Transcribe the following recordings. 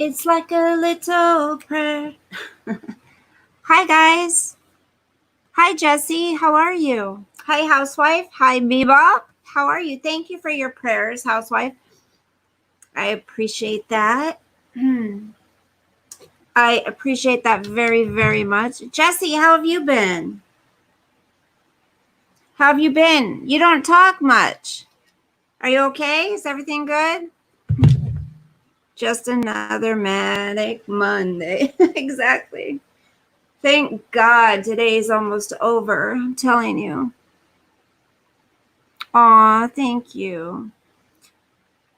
It's like a little prayer. Hi, guys. Hi, Jesse. How are you? Hi, housewife. Hi, Bebop. How are you? Thank you for your prayers, housewife. I appreciate that. I appreciate that very, very much. Jesse, how have you been? How have you been? You don't talk much. Are you okay? Is everything good? Just another manic Monday. Exactly. Thank God today's almost over. I'm telling you. Aw, thank you.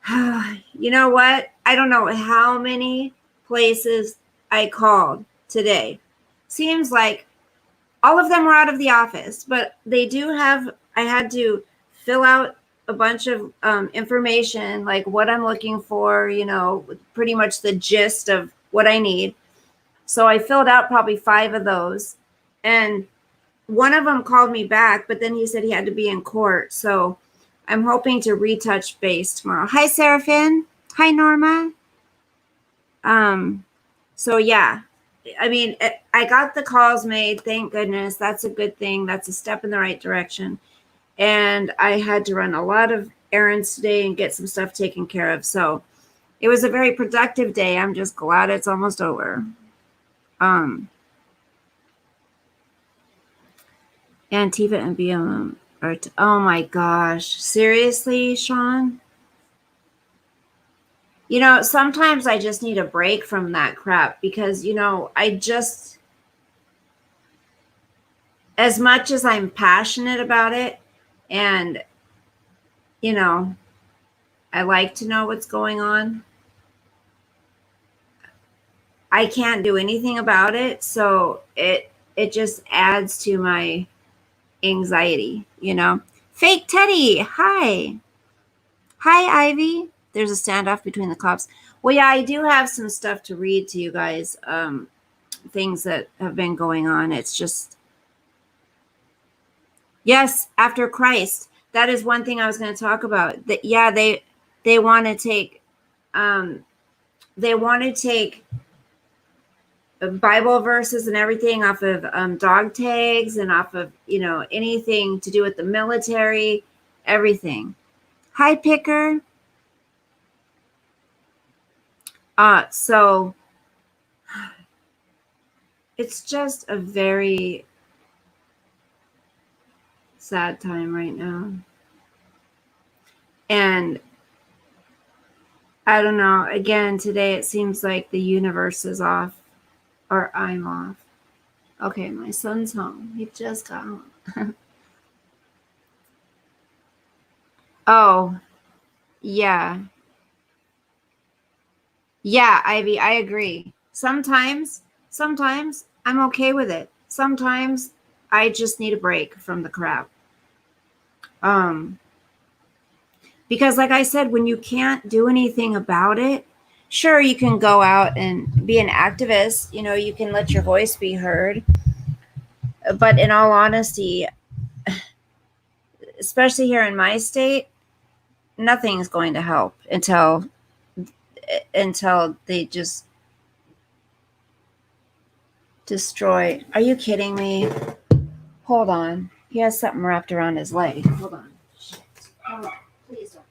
You know what? I don't know how many places I called today. Seems like all of them were out of the office, but they do have, I had to fill out a bunch of information, like what I'm looking for, pretty much the gist of what I need. So I filled out probably 5 of those. And one of them called me back, but then he said he had to be in court. So I'm hoping to retouch base tomorrow. Hi, Seraphin. Hi, Norma. So yeah, I mean, I got the calls made. Thank goodness. That's a good thing. That's a step in the right direction. And I had to run a lot of errands today and get some stuff taken care of. So it was a very productive day. I'm just glad it's almost over. Antiva and BMM are, oh my gosh. Seriously, Sean? Sometimes I just need a break from that crap because, as much as I'm passionate about it and, you know, I like to know what's going on, I can't do anything about it. So it just adds to my anxiety. Fake Teddy, hi. Hi, Ivy. There's a standoff between the cops. Well, yeah, I do have some stuff to read to you guys. Things that have been going on. It's just, yes, after Christ. That is one thing I was going to talk about. That, yeah, they want to take um, Bible verses and everything off of dog tags and off of anything to do with the military, everything. Hi, Picker. So it's just a very sad time right now. And I don't know. Again, today it seems like the universe is off or I'm off. Okay, my son's home. He just got home. Oh, yeah. Yeah, Ivy, I agree. Sometimes I'm okay with it. Sometimes I just need a break from the crap. Um, because like I said, when you can't do anything about it, sure, you can go out and be an activist, you can let your voice be heard. But in all honesty, especially here in my state, nothing is going to help until they just destroy. Are you kidding me? Hold on. He has something wrapped around his leg. Hold on. Shit. Oh, please don't.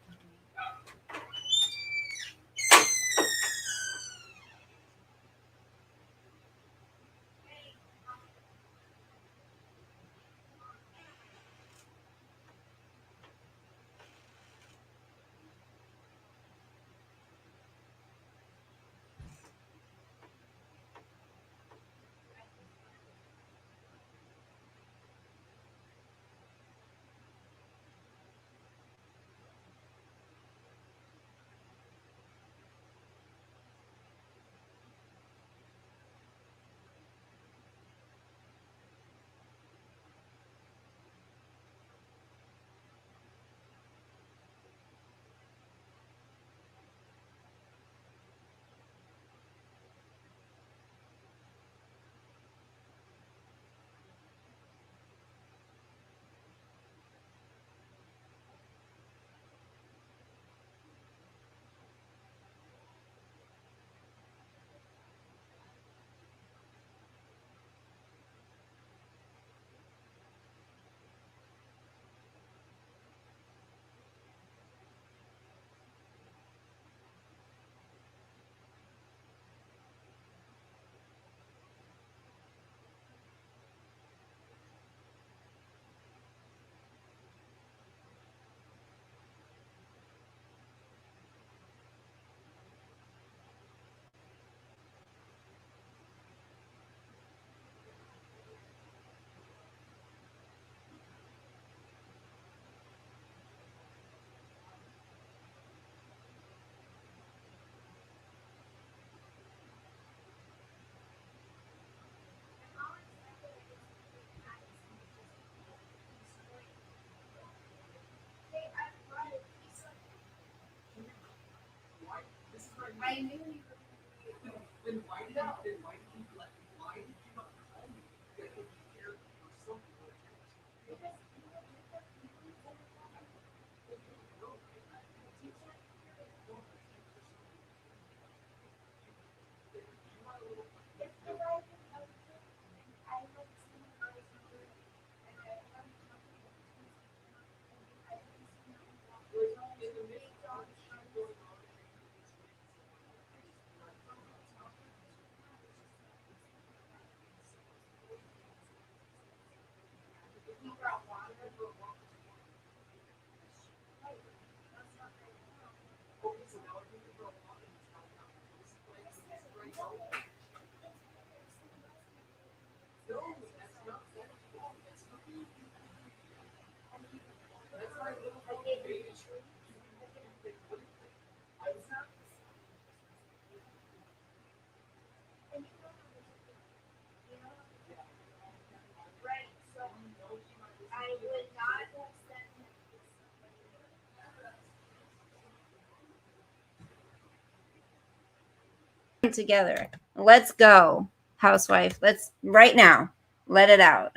Together. Let's go, housewife. Let's right now. Let it out.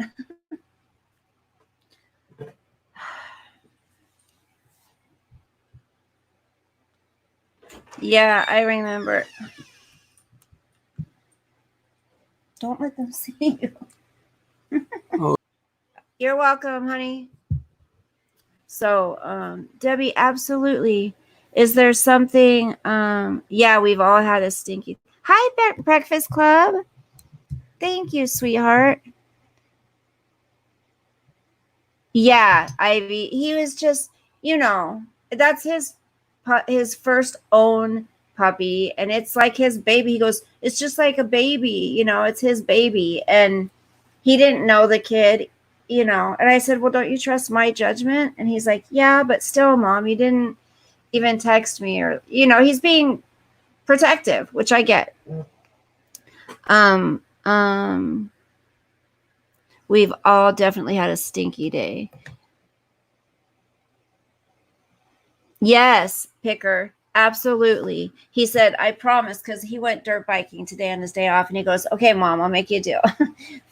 Yeah, I remember. Don't let them see you. Oh. You're welcome, honey. So, Debbie, absolutely. Is there something? Yeah, we've all had a stinky. Hi, Breakfast Club. Thank you, sweetheart. Yeah, Ivy. He was just, that's his first own puppy, and it's like his baby. He goes, it's just like a baby, it's his baby, and he didn't know the kid, And I said, well, don't you trust my judgment? And he's like, yeah, but still, Mom, you didn't even text me, or he's being protective, which I get. We've all definitely had a stinky day. Yes, Picker. Absolutely. He said, I promise, because he went dirt biking today on his day off, and he goes, okay, Mom, I'll make you a deal.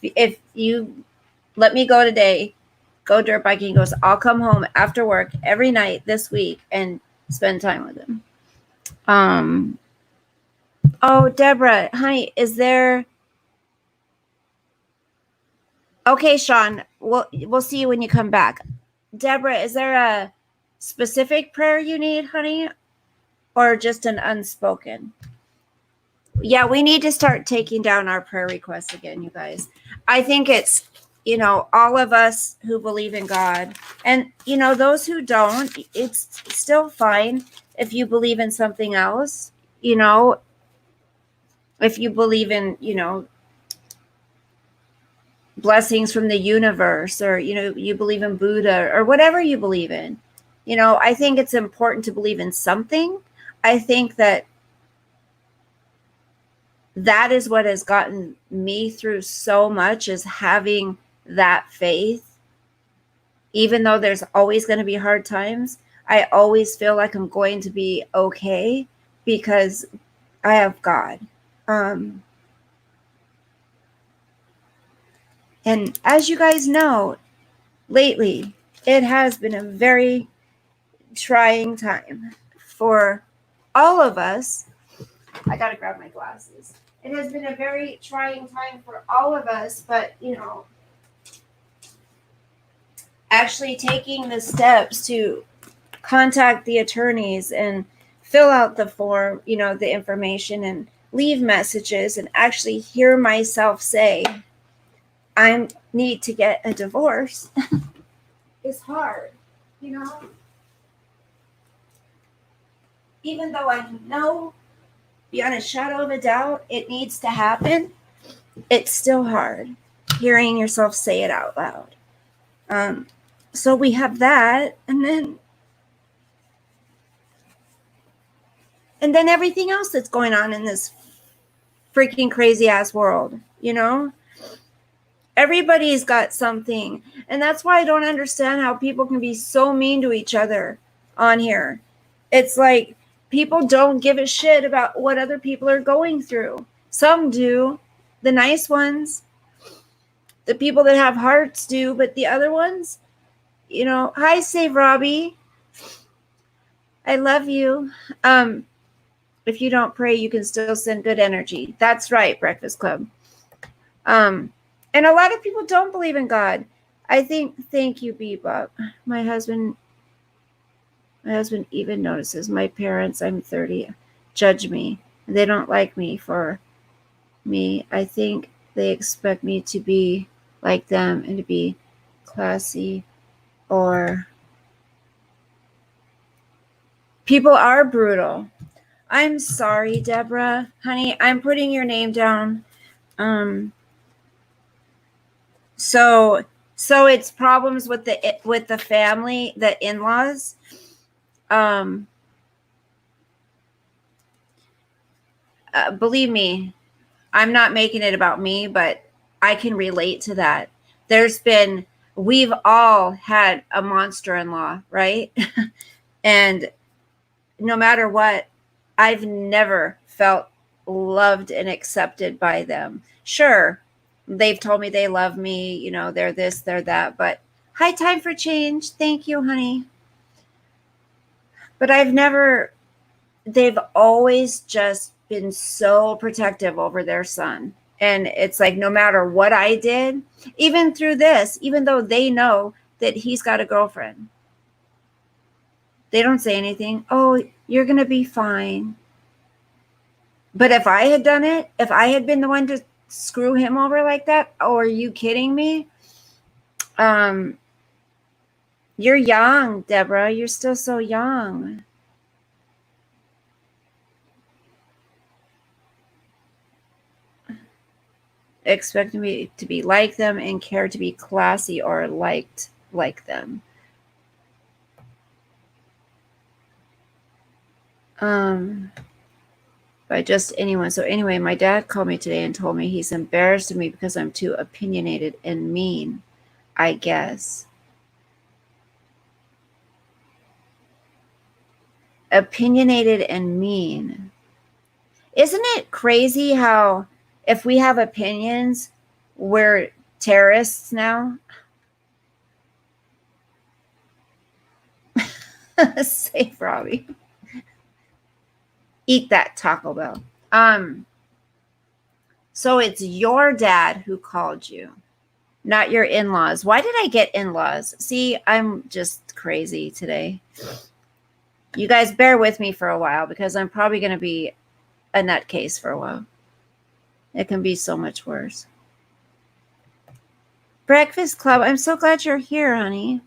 If you let me go today, go dirt biking. He goes, I'll come home after work every night this week and spend time with him. Oh, Deborah, honey, is there... Okay, Sean, we'll see you when you come back. Deborah, is there a specific prayer you need, honey? Or just an unspoken? Yeah, we need to start taking down our prayer requests again, you guys. I think it's, all of us who believe in God, and, those who don't, it's still fine if you believe in something else, if you believe in, blessings from the universe, or, you believe in Buddha, or whatever you believe in. I think it's important to believe in something. I think that is what has gotten me through so much, is having that faith. Even though there's always going to be hard times, I always feel like I'm going to be okay because I have God. And as you guys know, lately, it has been a very trying time for all of us. I got to grab my glasses. It has been a very trying time for all of us, but, actually taking the steps to contact the attorneys and fill out the form, the information, and leave messages, and actually hear myself say, I need to get a divorce is hard, Even though I know beyond a shadow of a doubt it needs to happen, it's still hard hearing yourself say it out loud. So we have that, and then everything else that's going on in this freaking crazy ass world, Everybody's got something, and that's why I don't understand how people can be so mean to each other on here. It's like people don't give a shit about what other people are going through. Some do. The nice ones. The people that have hearts do, but the other ones, hi, Save Robbie. I love you. If you don't pray, you can still send good energy. That's right, Breakfast Club. And a lot of people don't believe in God. I think, thank you, Bebop. My husband even notices my parents, I'm 30, judge me. They don't like me for me. I think they expect me to be like them and to be classy, or people are brutal. I'm sorry, Deborah. Honey, I'm putting your name down. So it's problems with the family, the in-laws. Believe me, I'm not making it about me, but I can relate to that. We've all had a monster-in-law, right? And no matter what, I've never felt loved and accepted by them. Sure, they've told me they love me, they're this, they're that, but high time for change. Thank you, honey. But they've always just been so protective over their son. And it's like, no matter what I did, even through this, even though they know that he's got a girlfriend, they don't say anything. Oh, you're going to be fine. But if I had done it, if I had been the one to screw him over like that, oh, are you kidding me? You're young, Deborah. You're still so young. Expect me to be like them and care to be classy or liked like them. By just anyone. So anyway, my dad called me today and told me he's embarrassed of me because I'm too opinionated and mean, I guess. Opinionated and mean. Isn't it crazy how if we have opinions, we're terrorists now? Save Robbie. Eat that Taco Bell. So it's your dad who called you, not your in-laws. Why did I get in-laws? See, I'm just crazy today. You guys bear with me for a while because I'm probably going to be a nutcase for a while. It can be so much worse. Breakfast Club, I'm so glad you're here, honey.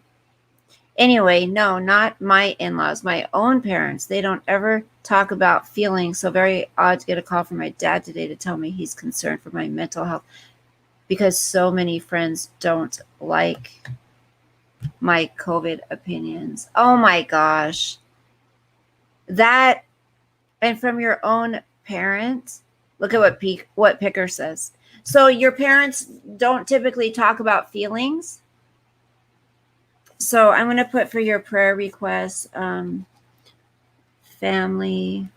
Anyway, no, not my in-laws, my own parents. They don't ever talk about feelings. So very odd to get a call from my dad today to tell me he's concerned for my mental health because so many friends don't like my COVID opinions. Oh my gosh. That, and from your own parents, look at what Picker says. So your parents don't typically talk about feelings. So I'm going to put for your prayer requests, family,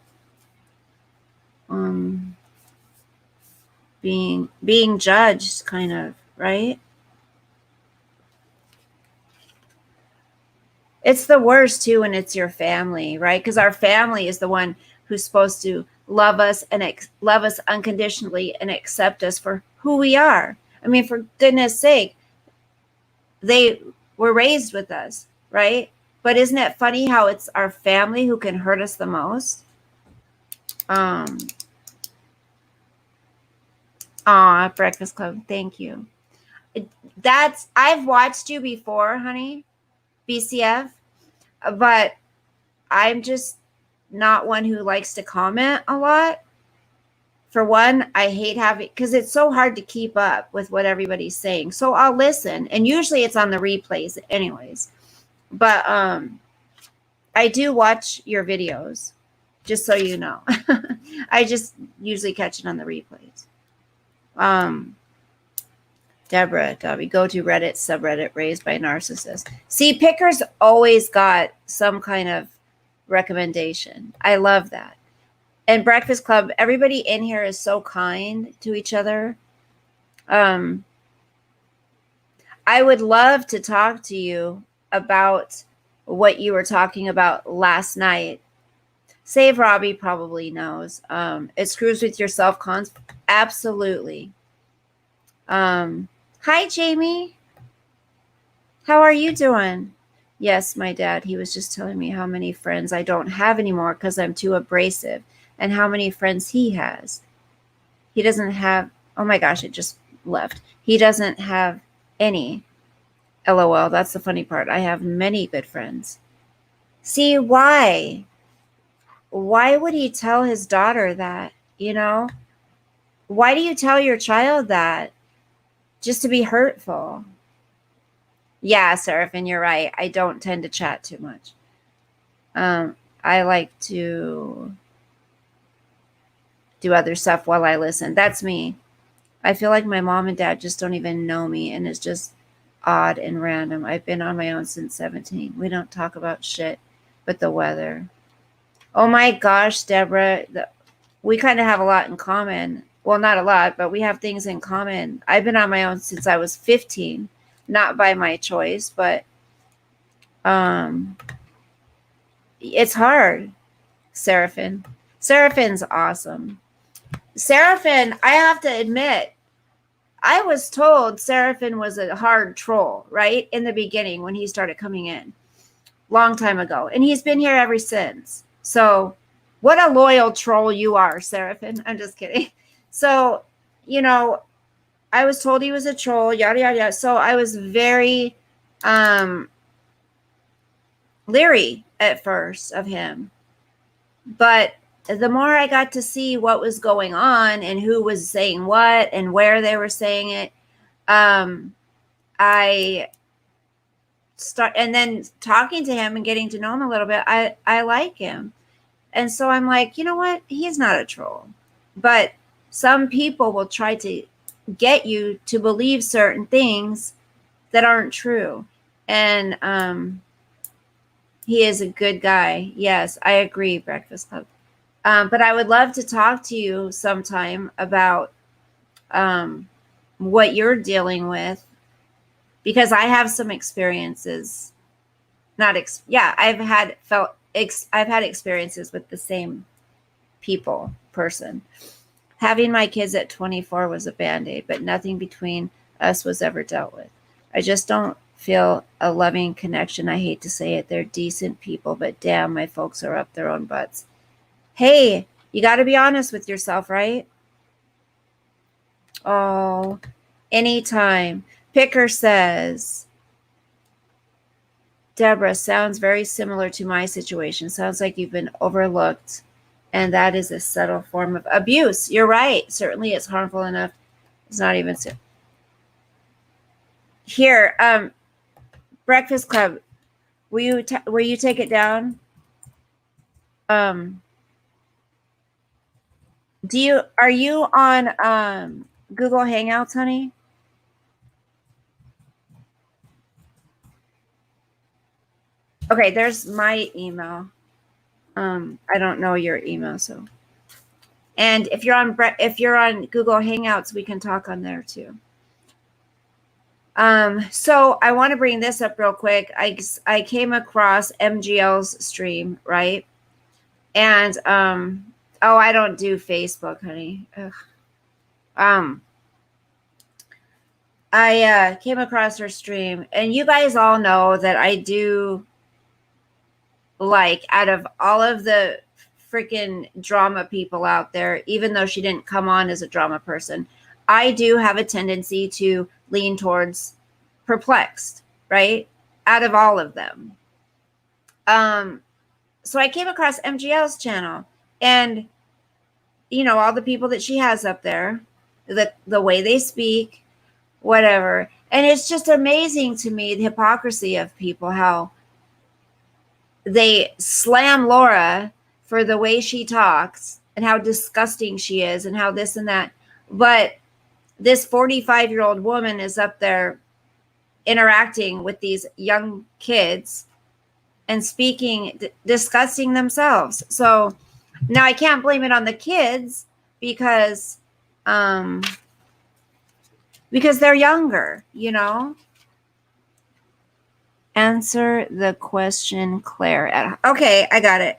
being judged, kind of, right? It's the worst too when it's your family, right? Because our family is the one who's supposed to love us and love us unconditionally and accept us for who we are. I mean, for goodness sake, they were raised with us, right? But isn't it funny how it's our family who can hurt us the most? Breakfast Club, thank you. I've watched you before, honey, BCF, but I'm just not one who likes to comment a lot. For one, I hate having, because it's so hard to keep up with what everybody's saying. So I'll listen, and usually it's on the replays anyways. But I do watch your videos, just so you know. I just usually catch it on the replays. Deborah, Dobby, go to Reddit subreddit raised by narcissists. See, Picker's always got some kind of recommendation. I love that. And Breakfast Club, everybody in here is so kind to each other. I would love to talk to you about what you were talking about last night. Save Robbie probably knows. It screws with your self-concept. Absolutely. Hi, Jamie. How are you doing? Yes, my dad. He was just telling me how many friends I don't have anymore because I'm too abrasive, and how many friends he has. He doesn't have, oh my gosh, it just left. He doesn't have any. LOL, that's the funny part. I have many good friends. See, why? Why would he tell his daughter that, you know? Why do you tell your child that? Just to be hurtful. Yeah, Seraphin, you're right. I don't tend to chat too much. I like to do other stuff while I listen. That's me. I feel like my mom and dad just don't even know me, and it's just odd and random. I've been on my own since 17. We don't talk about shit but the weather. Oh my gosh, Deborah, we kind of have a lot in common. Well, not a lot, but we have things in common. I've been on my own since I was 15, not by my choice, but it's hard. Seraphin. Seraphin's awesome. Seraphin, I have to admit, I was told Seraphin was a hard troll, right? In the beginning when he started coming in. Long time ago. And he's been here ever since. So what a loyal troll you are, Seraphin. I'm just kidding. So, you know, I was told he was a troll, yada, yada, yada. So I was very leery at first of him. But the more I got to see what was going on and who was saying what and where they were saying it, I start, and then talking to him and getting to know him a little bit, I like him. And so I'm like, you know what? He's not a troll. But some people will try to get you to believe certain things that aren't true. And he is a good guy. Yes, I agree, Breakfast Club. But I would love to talk to you sometime about what you're dealing with, because I have some experiences. I've had experiences with the same person. Having my kids at 24 was a band-aid, but nothing between us was ever dealt with. I just don't feel a loving connection. I hate to say it. They're decent people, but damn, my folks are up their own butts. Hey, you got to be honest with yourself, right? Oh, anytime. Picker says, Deborah, sounds very similar to my situation. Sounds like you've been overlooked, and that is a subtle form of abuse. You're right. Certainly it's harmful enough. It's not even so. Here, Breakfast Club, will you take it down? Are you on Google Hangouts, honey? Okay, there's my email. I don't know your email, so. And if you're on Google Hangouts, we can talk on there too. So I want to bring this up real quick. I came across MGL's stream, right? And I don't do Facebook, honey. Ugh. I came across her stream, and you guys all know that I do, like, out of all of the freaking drama people out there, even though she didn't come on as a drama person, I do have a tendency to lean towards perplexed, right? Out of all of them. So I came across MGL's channel, and, you know, all the people that she has up there, the way they speak, whatever. And it's just amazing to me, the hypocrisy of people, how they slam Laura for the way she talks and how disgusting she is and how this and that. But this 45-year-old woman is up there interacting with these young kids and speaking, discussing themselves. So now I can't blame it on the kids because they're younger, you know. Answer the question, Claire. Okay, I got it.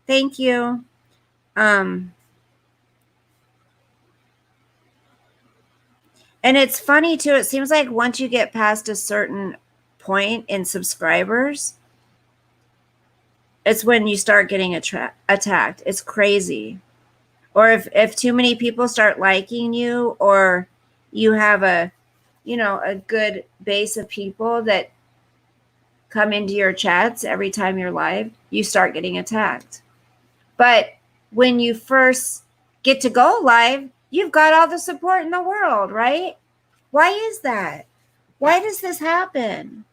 Thank you. And it's funny too. It seems like once you get past a certain point in subscribers, it's when you start getting attacked. It's crazy. Or if too many people start liking you, or you have a good base of people that come into your chats every time you're live, you start getting attacked. But when you first get to go live, you've got all the support in the world, right? Why is that? Why does this happen?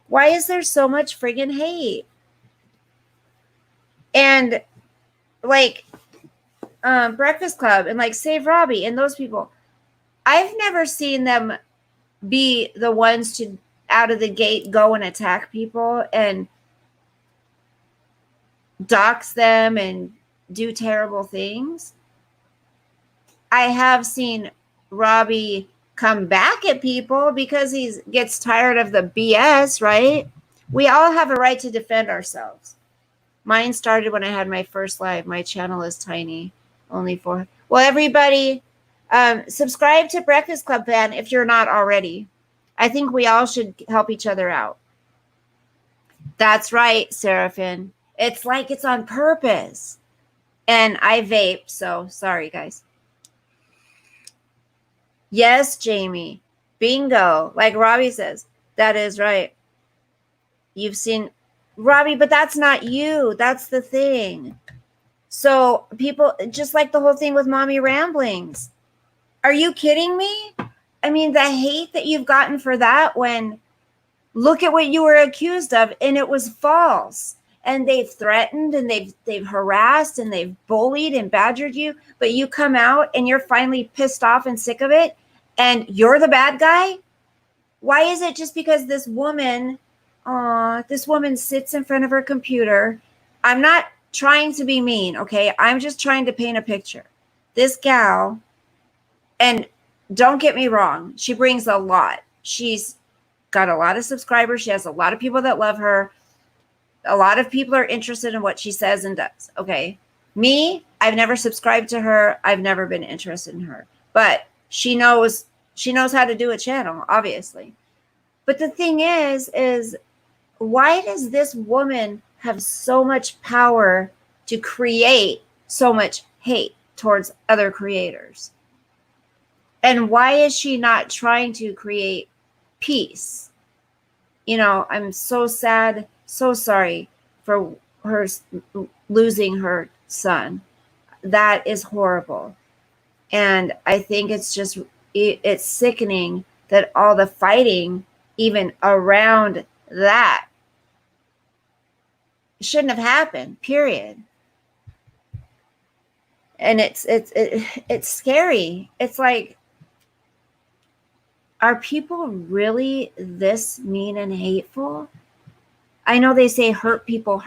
Why is there so much friggin' hate? And like Breakfast Club and like Save Robbie and those people, I've never seen them be the ones to out of the gate go and attack people and dox them and do terrible things. I have seen Robbie come back at people because he gets tired of the BS, right? We all have a right to defend ourselves. Mine started when I had my first live. My channel is tiny, only 4. Well, everybody, subscribe to Breakfast Club fan if you're not already. I think we all should help each other out. That's right, Seraphin. It's like it's on purpose. And I vape, so sorry, guys. Yes, Jamie. Bingo. Like Robbie says. That is right. You've seen Robbie, but that's not you. That's the thing. So people, just like the whole thing with Mommy Ramblings. Are you kidding me? I mean, the hate that you've gotten for that, when look at what you were accused of, and it was false. And they've threatened and they've harassed and they've bullied and badgered you, but you come out and you're finally pissed off and sick of it, and you're the bad guy? Why is it just because this woman sits in front of her computer? I'm not trying to be mean, okay? I'm just trying to paint a picture. This gal, and don't get me wrong, she brings a lot. She's got a lot of subscribers. She has a lot of people that love her. A lot of people are interested in what she says and does. Okay. Me, I've never subscribed to her. I've never been interested in her. But she knows how to do a channel, obviously. But the thing is why does this woman have so much power to create so much hate towards other creators? And why is she not trying to create peace? You know, I'm so sad, so sorry for her losing her son. That is horrible. And I think it's sickening that all the fighting, even around that, shouldn't have happened, period. And it's scary. It's like, are people really this mean and hateful? I know they say hurt people,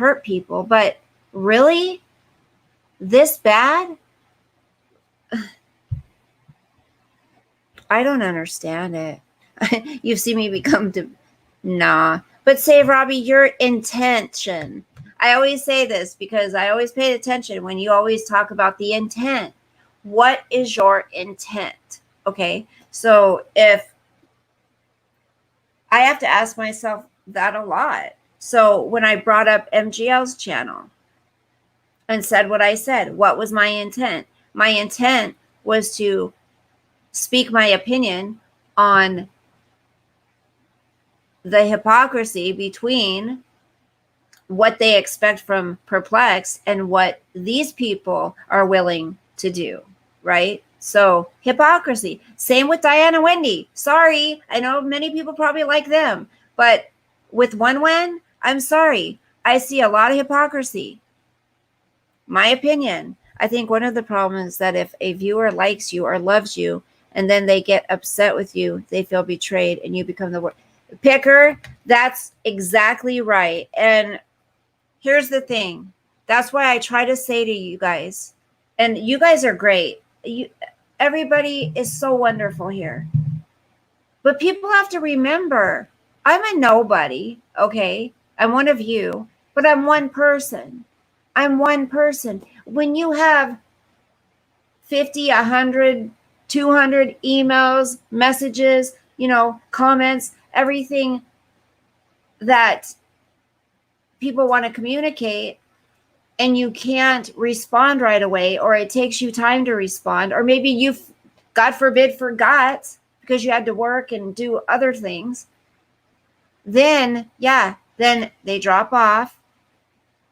but really? This bad? I don't understand it. You've seen me become nah. But Save Robbie, your intention. I always say this because I always pay attention when you always talk about the intent. What is your intent? Okay. So if I have to ask myself that a lot. So when I brought up MGL's channel and said what I said, what was my intent? My intent was to speak my opinion on the hypocrisy between what they expect from Perplex and what these people are willing to do, right? So hypocrisy. Same with Diana Wendy. Sorry, I know many people probably like them, but with One Wen, I'm sorry. I see a lot of hypocrisy. My opinion. I think one of the problems is that if a viewer likes you or loves you, and then they get upset with you, they feel betrayed, and you become the picker. That's exactly right. And here's the thing. That's why I try to say to you guys, and you guys are great. Everybody is so wonderful here. But people have to remember, I'm a nobody, okay? I'm one of you, but I'm one person. I'm one person. When you have 50, 100, 200 emails, messages, comments, everything that people want to communicate, and you can't respond right away, or it takes you time to respond, or maybe you, God forbid, forgot because you had to work and do other things, then they drop off,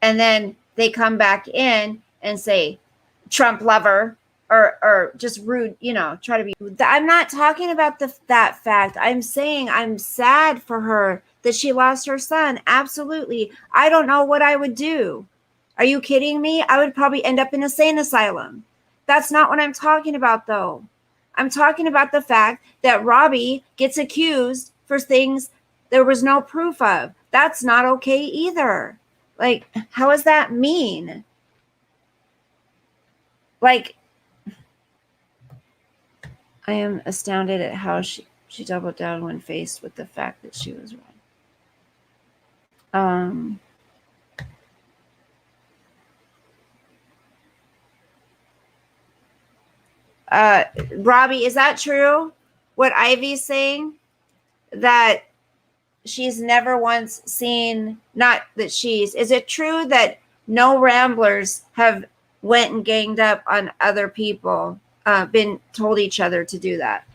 and then they come back in and say Trump lover, or just rude, try to be. I'm not talking about that fact. I'm saying I'm sad for her that she lost her son. Absolutely. I don't know what I would do. Are you kidding me? I would probably end up in a insane asylum. That's not what I'm talking about, though. I'm talking about the fact that Robbie gets accused for things there was no proof of. That's not okay either. Like, how is that mean? Like, I am astounded at how she doubled down when faced with the fact that she was wrong. Robbie, is that true? What Ivy's saying? That she's never once seen, is it true that no ramblers have went and ganged up on other people, been told each other to do that?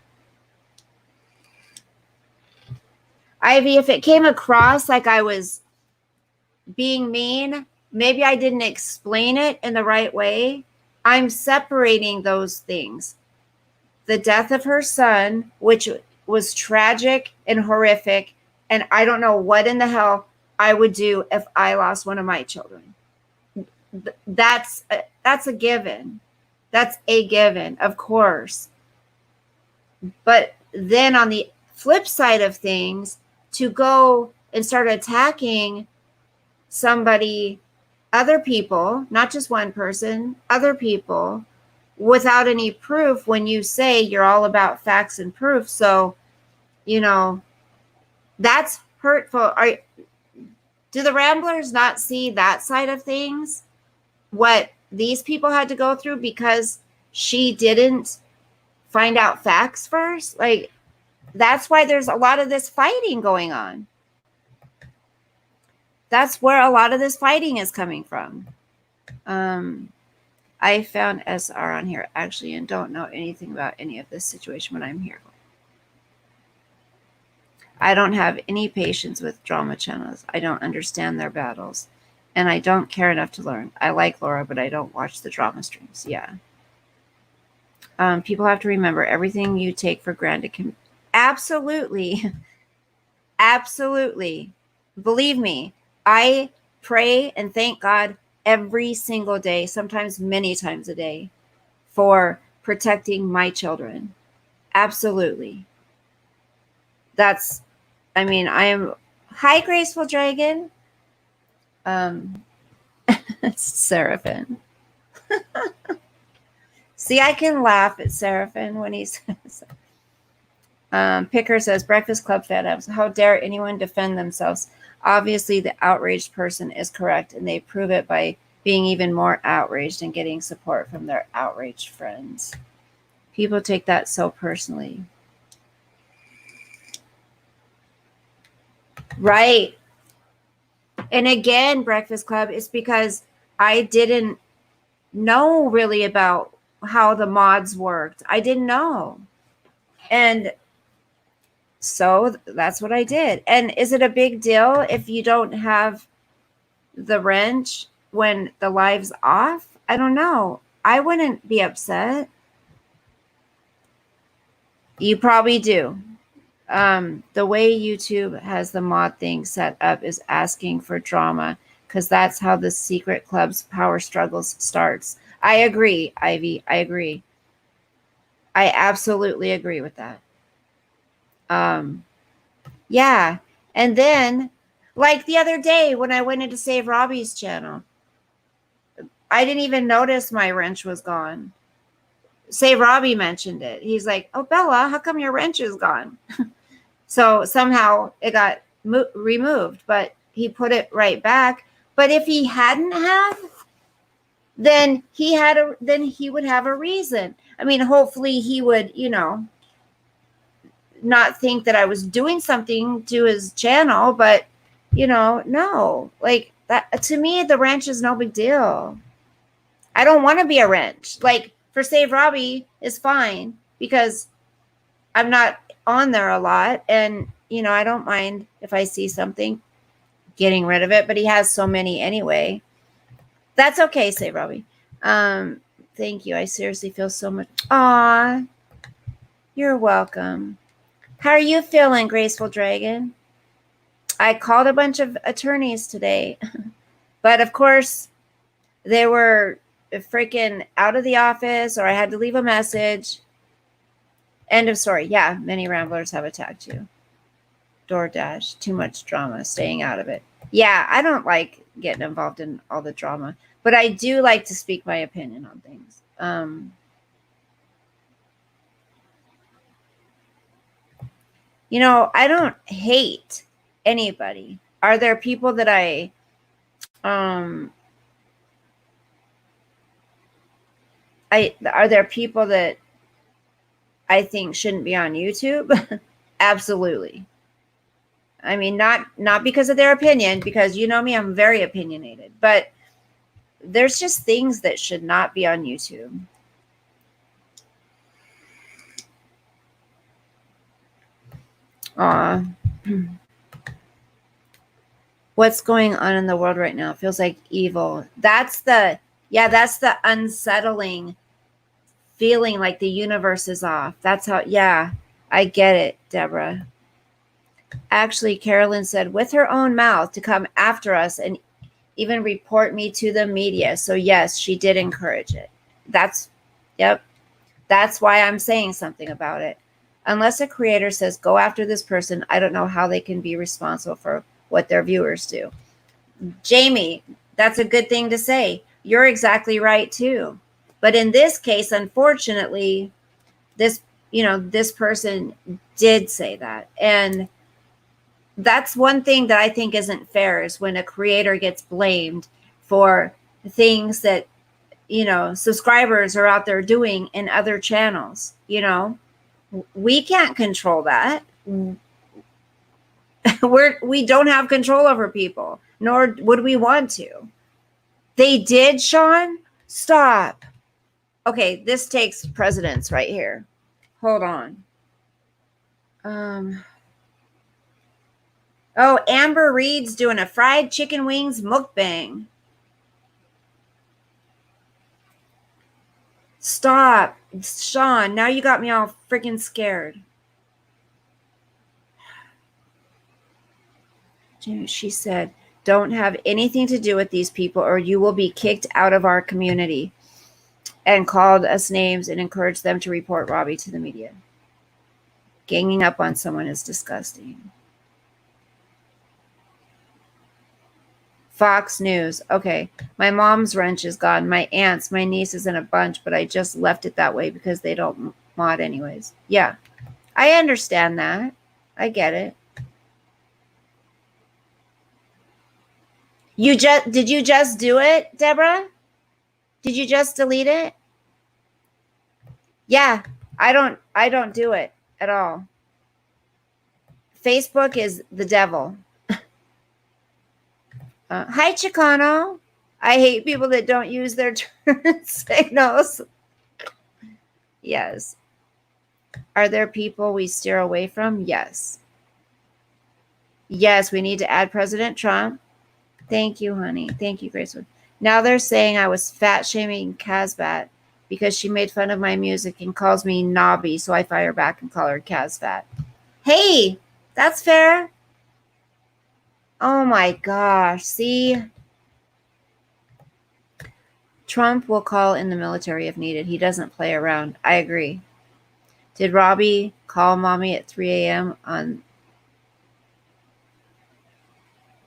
Ivy, if it came across like I was being mean, maybe I didn't explain it in the right way. I'm separating those things. The death of her son, which was tragic and horrific, and I don't know what in the hell I would do if I lost one of my children. That's a given. That's a given, of course. But then on the flip side of things, to go and start attacking somebody, other people, not just one person, other people, without any proof, when you say you're all about facts and proof. So, that's hurtful. Do the ramblers not see that side of things? What these people had to go through because she didn't find out facts first? Like, that's why there's a lot of this fighting going on. That's where a lot of this fighting is coming from. I found SR on here actually and don't know anything about any of this situation when I'm here. I don't have any patience with drama channels. I don't understand their battles, and I don't care enough to learn. I like Laura, but I don't watch the drama streams. Yeah. People have to remember everything you take for granted can absolutely, absolutely. Believe me, I pray and thank God every single day, sometimes many times a day, for protecting my children. Absolutely. I am, hi, Graceful Dragon. It's Seraphim. See, I can laugh at Seraphim when he says, Picker says, Breakfast Club fandoms, how dare anyone defend themselves? Obviously, the outraged person is correct, and they prove it by being even more outraged and getting support from their outraged friends. People take that so personally. Right. And again, Breakfast Club, is because I didn't know really about how the mods worked. I didn't know. And so that's what I did. And is it a big deal if you don't have the wrench when the live's off? I don't know. I wouldn't be upset. You probably do. The way YouTube has the mod thing set up is asking for drama, because that's how the secret club's power struggles starts. I agree, Ivy. I agree. I absolutely agree with that. Yeah. And then Like the other day when I went in to save Robbie's channel, I didn't even notice my wrench was gone. Say Robbie mentioned it. He's like, "Oh, Bella, how come your wrench is gone?" So somehow it got removed, but he put it right back. But if he hadn't have, then he would have a reason. I mean, hopefully he would, not think that I was doing something to his channel, but no, like that to me, the wrench is no big deal. I don't want to be a wrench. Like for Save Robbie is fine because I'm not on there a lot, and I don't mind if I see something getting rid of it, but he has so many anyway. That's okay, Save Robbie. Thank you. I seriously feel so much. Aw, you're welcome. How are you feeling, Graceful Dragon? I called a bunch of attorneys today, but of course they were freaking out of the office, or I had to leave a message. End of story. Yeah, many ramblers have attacked you. DoorDash, too much drama, staying out of it. Yeah, I don't like getting involved in all the drama, but I do like to speak my opinion on things. I don't hate anybody. Are there people that are there people that I think shouldn't be on YouTube? Absolutely. I mean, not because of their opinion, because you know me, I'm very opinionated, but there's just things that should not be on YouTube. What's going on in the world right now? It feels like evil. That's the unsettling feeling, like the universe is off. That's how, I get it, Deborah. Actually, Carolyn said with her own mouth to come after us and even report me to the media. So yes, she did encourage it. That's why I'm saying something about it. Unless a creator says, go after this person, I don't know how they can be responsible for what their viewers do. Jamie, that's a good thing to say. You're exactly right too. But in this case, unfortunately, this person did say that. And that's one thing that I think isn't fair, is when a creator gets blamed for things that, subscribers are out there doing in other channels. We can't control that. We don't have control over people, nor would we want to. They did, Sean? Stop. Okay, this takes precedence right here. Hold on. Oh, Amber Reed's doing a fried chicken wings mukbang. Stop. Sean, now you got me all freaking scared. She said, don't have anything to do with these people or you will be kicked out of our community, and called us names and encouraged them to report Robbie to the media. Ganging up on someone is disgusting. Fox News. Okay. My mom's wrench is gone. My aunt's, my nieces, and a bunch, but I just left it that way because they don't mod anyways. Yeah. I understand that. I get it. Did you just do it, Deborah? Did you just delete it? Yeah, I don't do it at all. Facebook is the devil. Hi, Chicano. I hate people that don't use their turn signals. Yes. Are there people we steer away from? Yes. Yes, we need to add President Trump. Thank you, honey. Thank you, Gracewood. Now they're saying I was fat shaming Kazbat because she made fun of my music and calls me knobby, so I fire back and call her Kazbat. Hey, that's fair. Oh my gosh. See? Trump will call in the military if needed. He doesn't play around. I agree. Did Robbie call mommy at 3 a.m. on?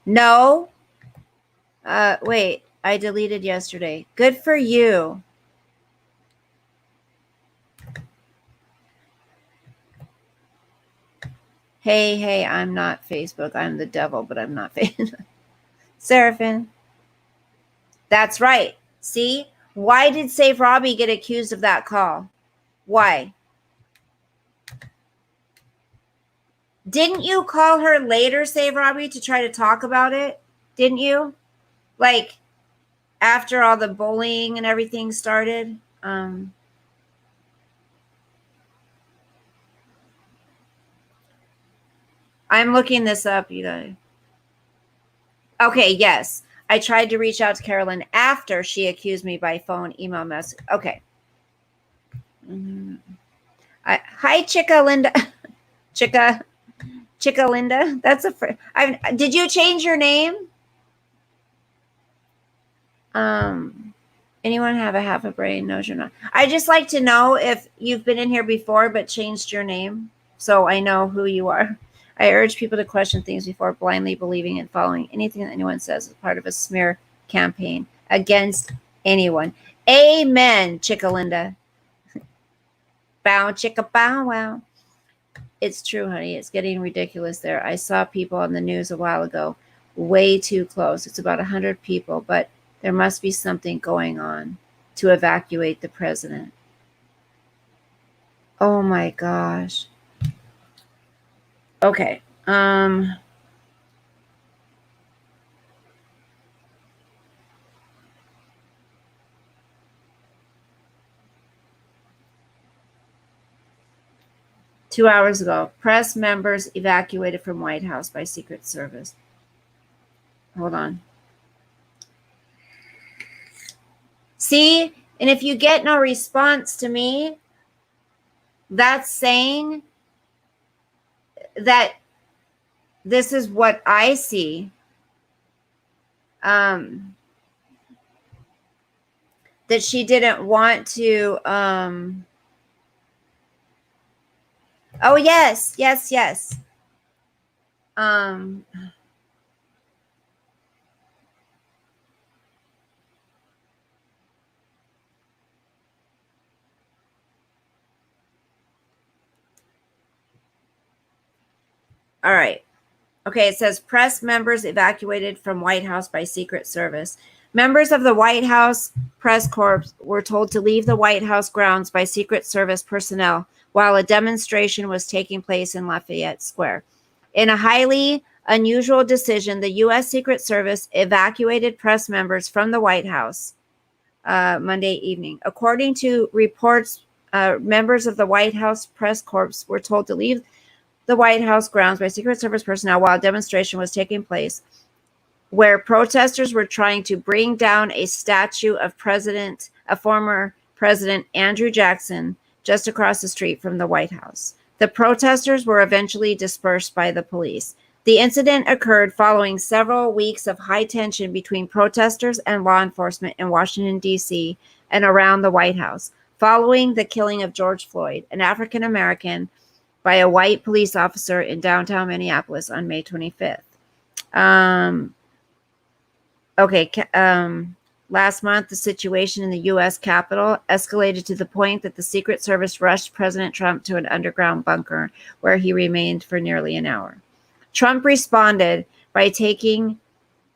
No. Wait. I deleted yesterday. Good for you. Hey, I'm not Facebook. I'm the devil, but I'm not Facebook. Seraphin. That's right. See? Why did Save Robbie get accused of that call? Why? Didn't you call her later, Save Robbie, to try to talk about it? Didn't you? Like, after all the bullying and everything started? I'm looking this up, you guys. Okay, yes. I tried to reach out to Carolyn after she accused me by phone, email, message. Okay. Hi, Chica Linda. Chica Linda. That's did you change your name? Anyone have a half a brain? No, you're not. I just like to know if you've been in here before but changed your name, so I know who you are. I urge people to question things before blindly believing and following anything that anyone says as part of a smear campaign against anyone. Amen, Chica Linda. Bow, chicka, bow, wow. It's true, honey. It's getting ridiculous there. I saw people on the news a while ago, way too close. It's about 100 people, but there must be something going on to evacuate the president. Oh my gosh. Okay. 2 hours ago, press members evacuated from White House by Secret Service. Hold on. See, and if you get no response to me, that's saying that this is what I see. That she didn't want to. Oh, yes. All right. Okay, it says press members evacuated from White House by Secret Service. Members of the White House press corps were told to leave the White House grounds by Secret Service personnel while a demonstration was taking place in Lafayette Square. In a highly unusual decision, the U.S. Secret Service evacuated press members from the White House Monday evening. According to reports, members of the White House press corps were told to leave the White House grounds by Secret Service personnel while a demonstration was taking place, where protesters were trying to bring down a statue of former President Andrew Jackson, just across the street from the White House. The protesters were eventually dispersed by the police. The incident occurred following several weeks of high tension between protesters and law enforcement in Washington, D.C., and around the White House, following the killing of George Floyd, an African American, by a white police officer in downtown Minneapolis on May 25th. Last month, the situation in the U.S. Capitol escalated to the point that the Secret Service rushed President Trump to an underground bunker where he remained for nearly an hour. Trump responded by taking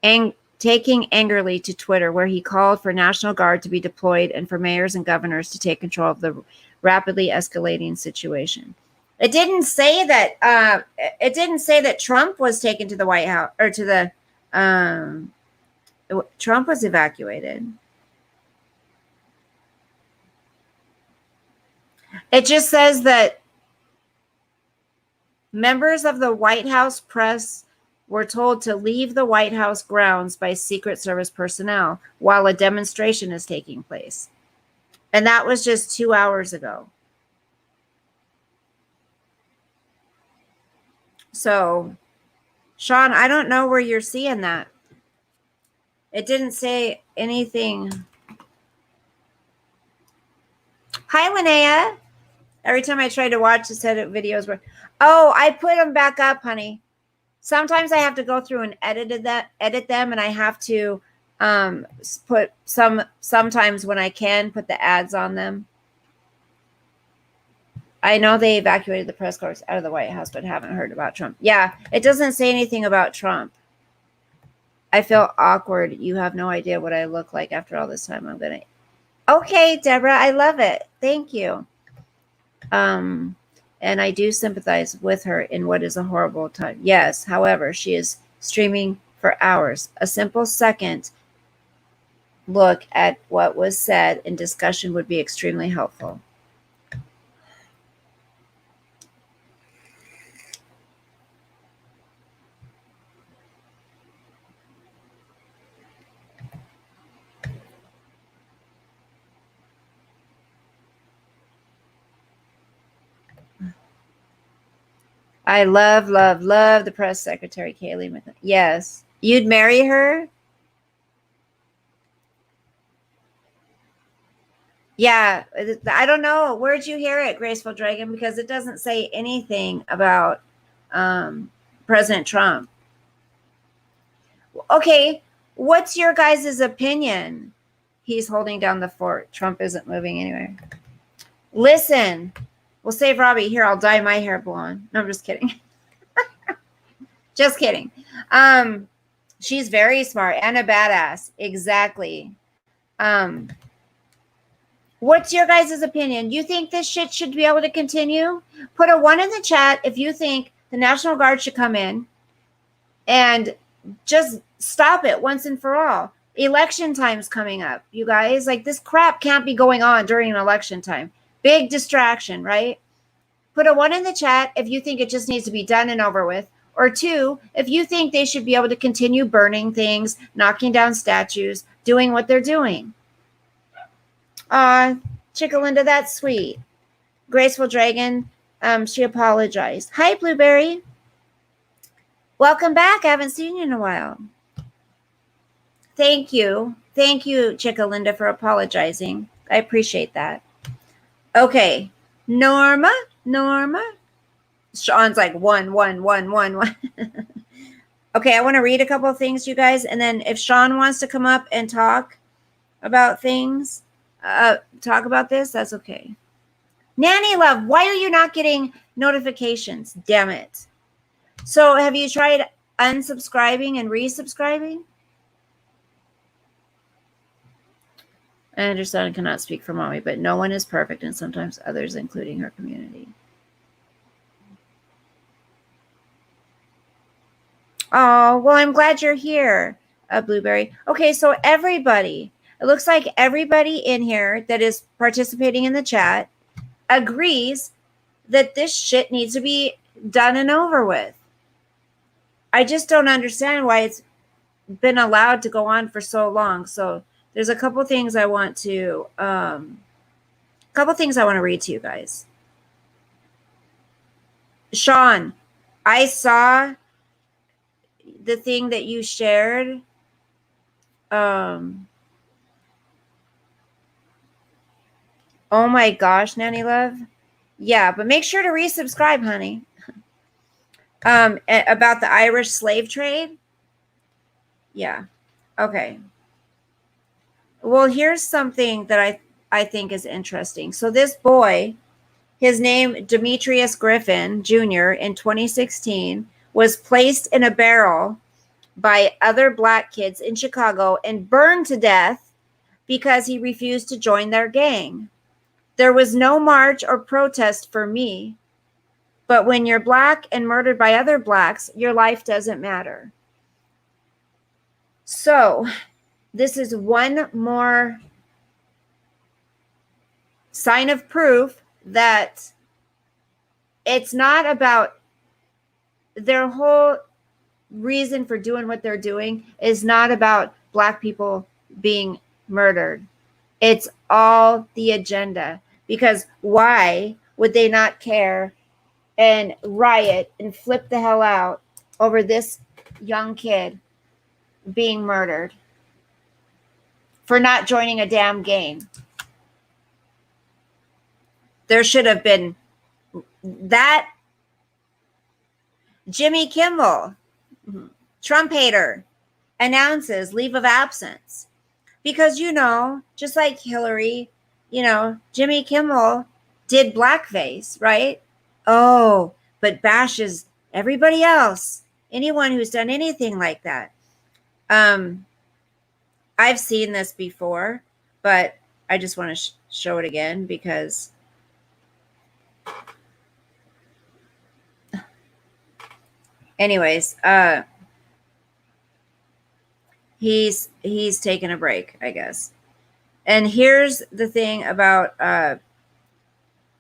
angrily to Twitter, where he called for National Guard to be deployed and for mayors and governors to take control of the rapidly escalating situation. It didn't say that. It didn't say that Trump was taken to the White House or to the. Trump was evacuated. It just says that members of the White House press were told to leave the White House grounds by Secret Service personnel while a demonstration is taking place, and that was just 2 hours ago. So, Sean, I don't know where you're seeing that. It didn't say anything. Hi, Linnea. Every time I tried to watch, it said videos were. Oh, I put them back up, honey. Sometimes I have to go through and edit them, and I have to put sometimes when I can put the ads on them. I know they evacuated the press corps out of the White House, but haven't heard about Trump. Yeah, it doesn't say anything about Trump. I feel awkward. You have no idea what I look like after all this time. I'm gonna. Okay, Deborah, I love it. Thank you. And I do sympathize with her in what is a horrible time. Yes, however, she is streaming for hours. A simple second look at what was said in discussion would be extremely helpful. I love the press secretary, Kayleigh McClellan. Yes. You'd marry her? Yeah. I don't know. Where'd you hear it, Graceful Dragon? Because it doesn't say anything about President Trump. Okay. What's your guys' opinion? He's holding down the fort. Trump isn't moving anywhere. Listen. We'll save Robbie. Here, I'll dye my hair blonde. No, I'm just kidding. Just kidding. She's very smart and a badass. Exactly. What's your guys' opinion? You think this shit should be able to continue? Put a 1 in the chat if you think the National Guard should come in and just stop it once and for all. Election time's coming up, you guys. Like, this crap can't be going on during an election time. Big distraction, right? Put a 1 in the chat if you think it just needs to be done and over with. Or 2, if you think they should be able to continue burning things, knocking down statues, doing what they're doing. Chickalinda, that's sweet. Graceful Dragon, she apologized. Hi, Blueberry. Welcome back. I haven't seen you in a while. Thank you. Thank you, Chickalinda, for apologizing. I appreciate that. Okay. Norma. Sean's like 1. Okay, I want to read a couple of things, you guys. And then if Sean wants to come up and talk about things, talk about this, that's okay. Nanny Love, why are you not getting notifications? Damn it. So have you tried unsubscribing and resubscribing? I understand I cannot speak for mommy, but no one is perfect, and sometimes others, including her community. Oh, well, I'm glad you're here, Blueberry. Okay, so everybody, it looks like everybody in here that is participating in the chat agrees that this shit needs to be done and over with. I just don't understand why it's been allowed to go on for so long. So there's a couple things I want to read to you guys. Sean, I saw the thing that you shared. Oh my gosh, Nanny Love. Yeah, but make sure to resubscribe, honey. About the Irish slave trade. Yeah. Okay. Well, here's something that I think is interesting. So this boy, his name Demetrius Griffin Jr. in 2016 was placed in a barrel by other black kids in Chicago and burned to death because he refused to join their gang. There was no march or protest for me, but when you're black and murdered by other blacks, your life doesn't matter. So this is one more sign of proof that it's not about their whole reason for doing what they're doing is not about black people being murdered. It's all the agenda. Because why would they not care and riot and flip the hell out over this young kid being murdered for not joining a damn game? There should have been that. Jimmy Kimmel, Trump hater announces leave of absence. Because, just like Hillary, Jimmy Kimmel did blackface, right? Oh, but bashes everybody else, anyone who's done anything like that. I've seen this before, but I just want to show it again because anyways, he's taking a break, I guess. And here's the thing about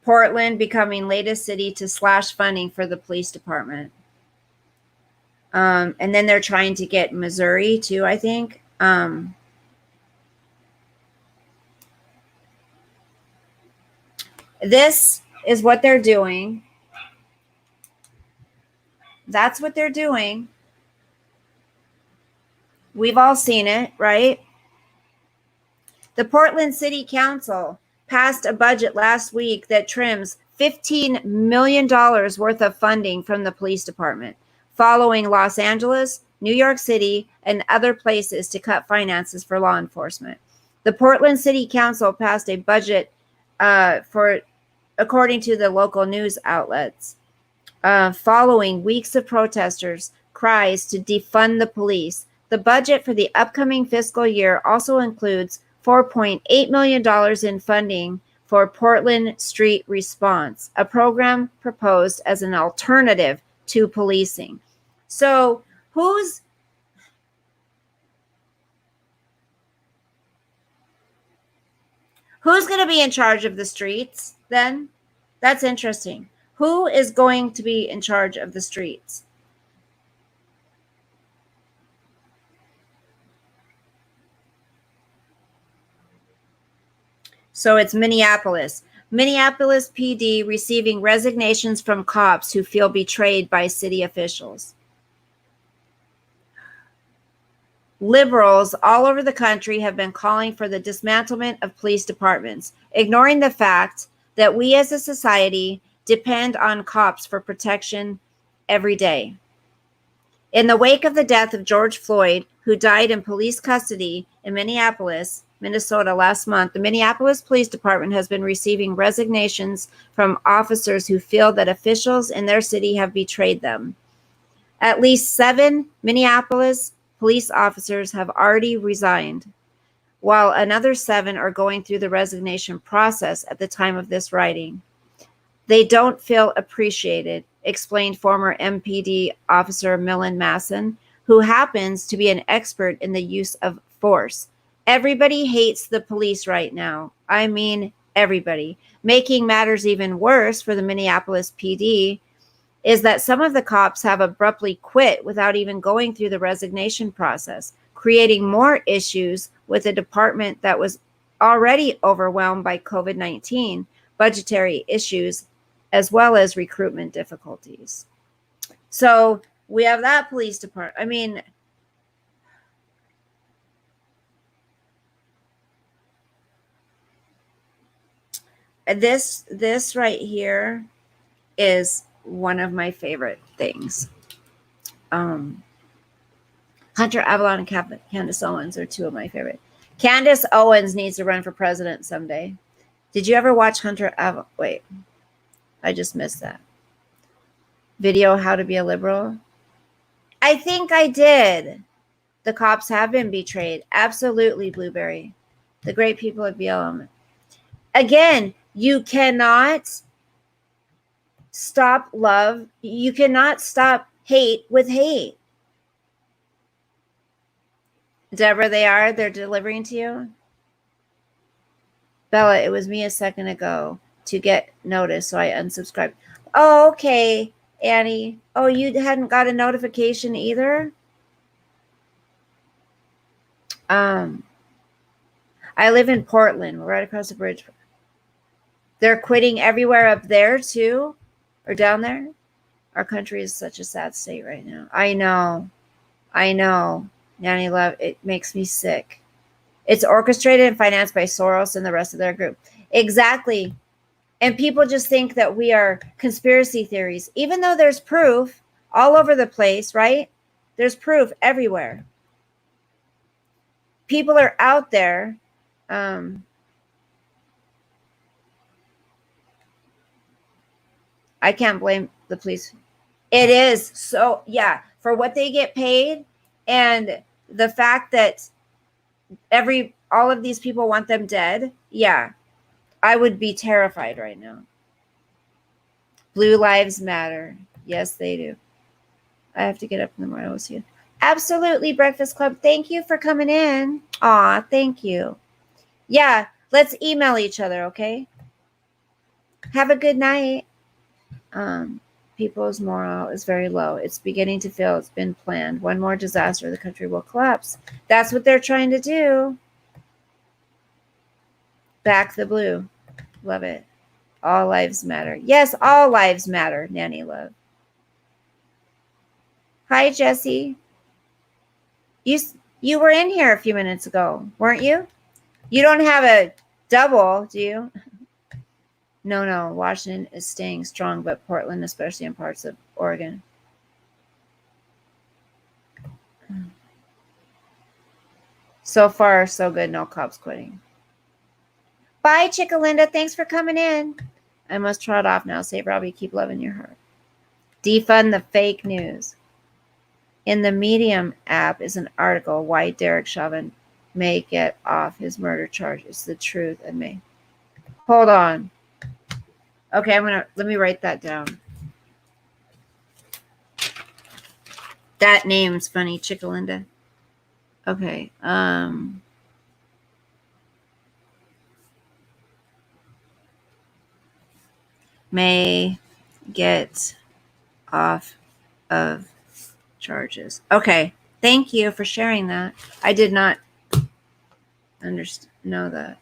Portland becoming latest city to slash funding for the police department. And then they're trying to get Missouri too, I think. This is what they're doing. That's what they're doing. We've all seen it, right? The Portland City Council passed a budget last week that trims $15 million worth of funding from the police department, following Los Angeles, New York City, and other places to cut finances for law enforcement. The Portland City Council passed a budget according to the local news outlets, following weeks of protesters' cries to defund the police. The budget for the upcoming fiscal year also includes $4.8 million in funding for Portland Street Response, a program proposed as an alternative to policing. So who's going to be in charge of the streets then? That's interesting. Who is going to be in charge of the streets? So it's Minneapolis. Minneapolis PD receiving resignations from cops who feel betrayed by city officials. Liberals all over the country have been calling for the dismantlement of police departments, ignoring the fact that we as a society depend on cops for protection every day. In the wake of the death of George Floyd, who died in police custody in Minneapolis, Minnesota last month, the Minneapolis Police Department has been receiving resignations from officers who feel that officials in their city have betrayed them. At least 7 Minneapolis police officers have already resigned, while another 7 are going through the resignation process at the time of this writing. They don't feel appreciated, explained former MPD officer Millen Masson, who happens to be an expert in the use of force. Everybody hates the police right now. I mean, everybody. Making matters even worse for the Minneapolis PD is that some of the cops have abruptly quit without even going through the resignation process, creating more issues with a department that was already overwhelmed by COVID-19, budgetary issues, as well as recruitment difficulties. So we have that police department. I mean, this right here is one of my favorite things. Hunter Avalon and Candace Owens are 2 of my favorite. Candace Owens needs to run for president someday. Did you ever watch Hunter Avalon? Wait, I just missed that video, How to Be a Liberal. I think I did. The cops have been betrayed. Absolutely, Blueberry. The great people of BLM. Again, you cannot stop love. You cannot stop hate with hate. Deborah, they're delivering to you. Bella, it was me a second ago to get notice, so I unsubscribed. Oh, okay, Annie. Oh, you hadn't got a notification either? I live in Portland. We're right across the bridge. They're quitting everywhere up there too, or down there. Our country is such a sad state right now. I know. Nanny Love, it makes me sick. It's orchestrated and financed by Soros and the rest of their group. Exactly. And people just think that we are conspiracy theories, even though there's proof all over the place, right? There's proof everywhere. People are out there. I can't blame the police. It is so, yeah, for what they get paid, and the fact that all of these people want them dead. Yeah, I would be terrified right now. Blue lives matter. Yes, they do. I have to get up in the morning. I'll see you. Absolutely, Breakfast Club. Thank you for coming in. Aw, thank you. Yeah, let's email each other, okay? Have a good night. People's morale is very low. It's beginning to feel it's been planned. One more disaster, the country will collapse. That's what they're trying to do. Back the blue. Love it. All lives matter. Yes, all lives matter, Nanny Love. Hi, Jesse. You were in here a few minutes ago, weren't you? You don't have a double, do you? No. Washington is staying strong, but Portland, especially in parts of Oregon. So far, so good. No cops quitting. Bye, Chickalinda. Thanks for coming in. I must trot off now. Save Robbie. Keep loving your heart. Defund the fake news. In the Medium app is an article why Derek Chauvin may get off his murder charge. It's the truth and may. Hold on. Okay, let me write that down. That name's funny, Chickalinda. Okay. May get off of charges. Okay. Thank you for sharing that. I did not know that.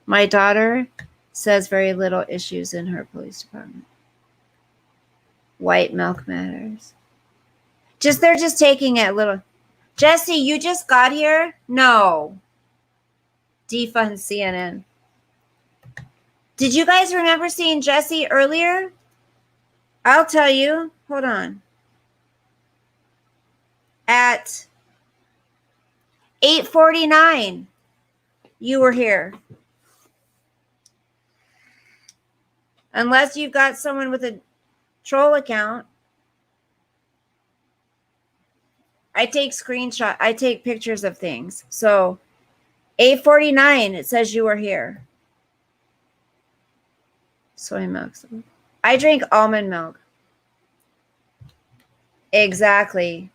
My daughter says very little issues in her police department. White milk matters. They're just taking it a little. Jesse, you just got here? No. Defund CNN. Did you guys remember seeing Jesse earlier? I'll tell you. Hold on. At 8:49, you were here. Unless you've got someone with a troll account. I take screenshots. I take pictures of things. So 8:49, it says you were here. Soy milk. I drink almond milk. Exactly.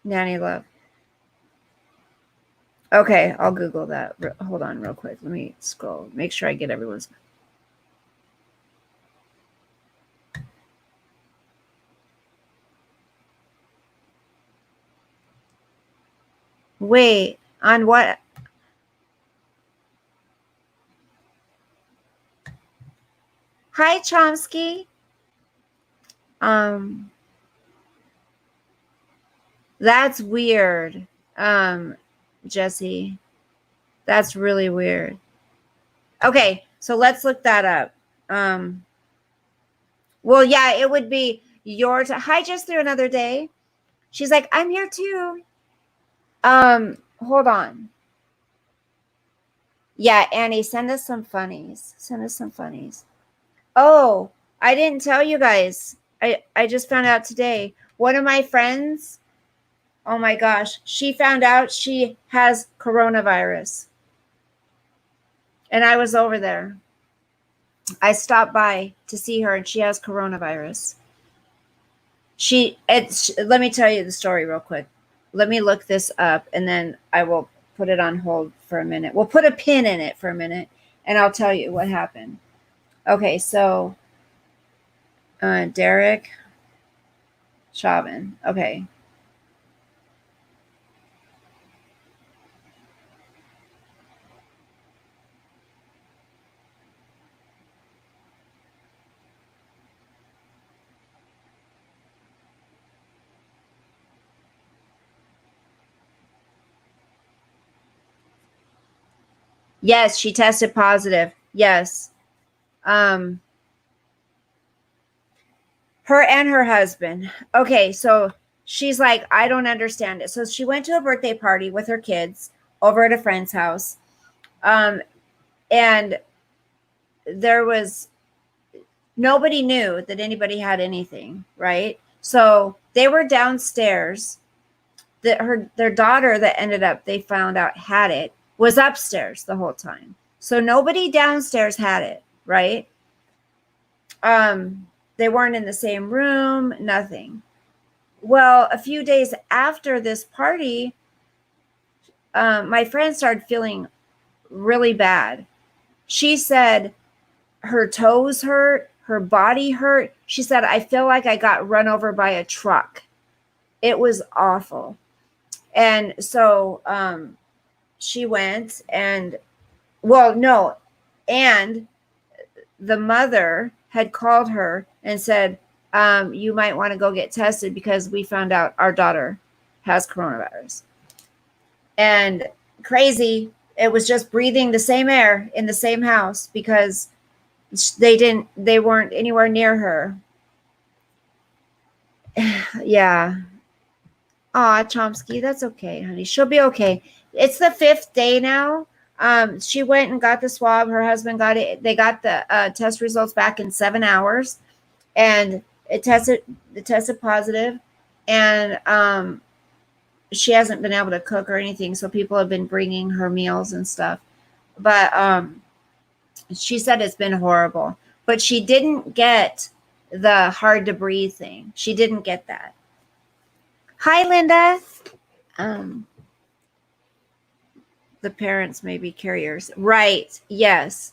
Nanny Love. Okay, I'll Google that. Hold on real quick. Let me scroll. Make sure I get everyone's. Wait, on what? Hi, Chomsky. That's weird. Jesse. That's really weird. Okay, so let's look that up. Well, yeah, it would be your hi, just through another day. She's like, I'm here too. Hold on. Yeah, Annie, send us some funnies. Send us some funnies. Oh, I didn't tell you guys. I just found out today. One of my friends, oh my gosh, she found out she has coronavirus. And I was over there. I stopped by to see her, and she has coronavirus. Let me tell you the story real quick. Let me look this up, and then I will put it on hold for a minute. We'll put a pin in it for a minute, and I'll tell you what happened. Okay, so Derek Chauvin. Okay. Yes, she tested positive. Yes. Her and her husband. Okay, so she's like, I don't understand it. So she went to a birthday party with her kids over at a friend's house. And there was nobody knew that anybody had anything, right? So they were downstairs. Their daughter that ended up, they found out had it, was upstairs the whole time. So nobody downstairs had it, right? They weren't in the same room, nothing. Well, a few days after this party, my friend started feeling really bad. She said her toes hurt, her body hurt. She said, I feel like I got run over by a truck. It was awful. And so she went and, well, no, and the mother had called her and said, you might want to go get tested because we found out our daughter has coronavirus. And crazy, it was just breathing the same air in the same house because they weren't anywhere near her. Yeah. Aw, Chomsky, that's okay, honey. She'll be okay. It's the 5th day now. She went and got the swab. Her husband got it. They got the test results back in 7 hours, and it tested positive. And she hasn't been able to cook or anything, so people have been bringing her meals and stuff. But she said it's been horrible. But she didn't get the hard to breathe thing. She didn't get that. Hi, Linda. The parents may be carriers. Right. Yes.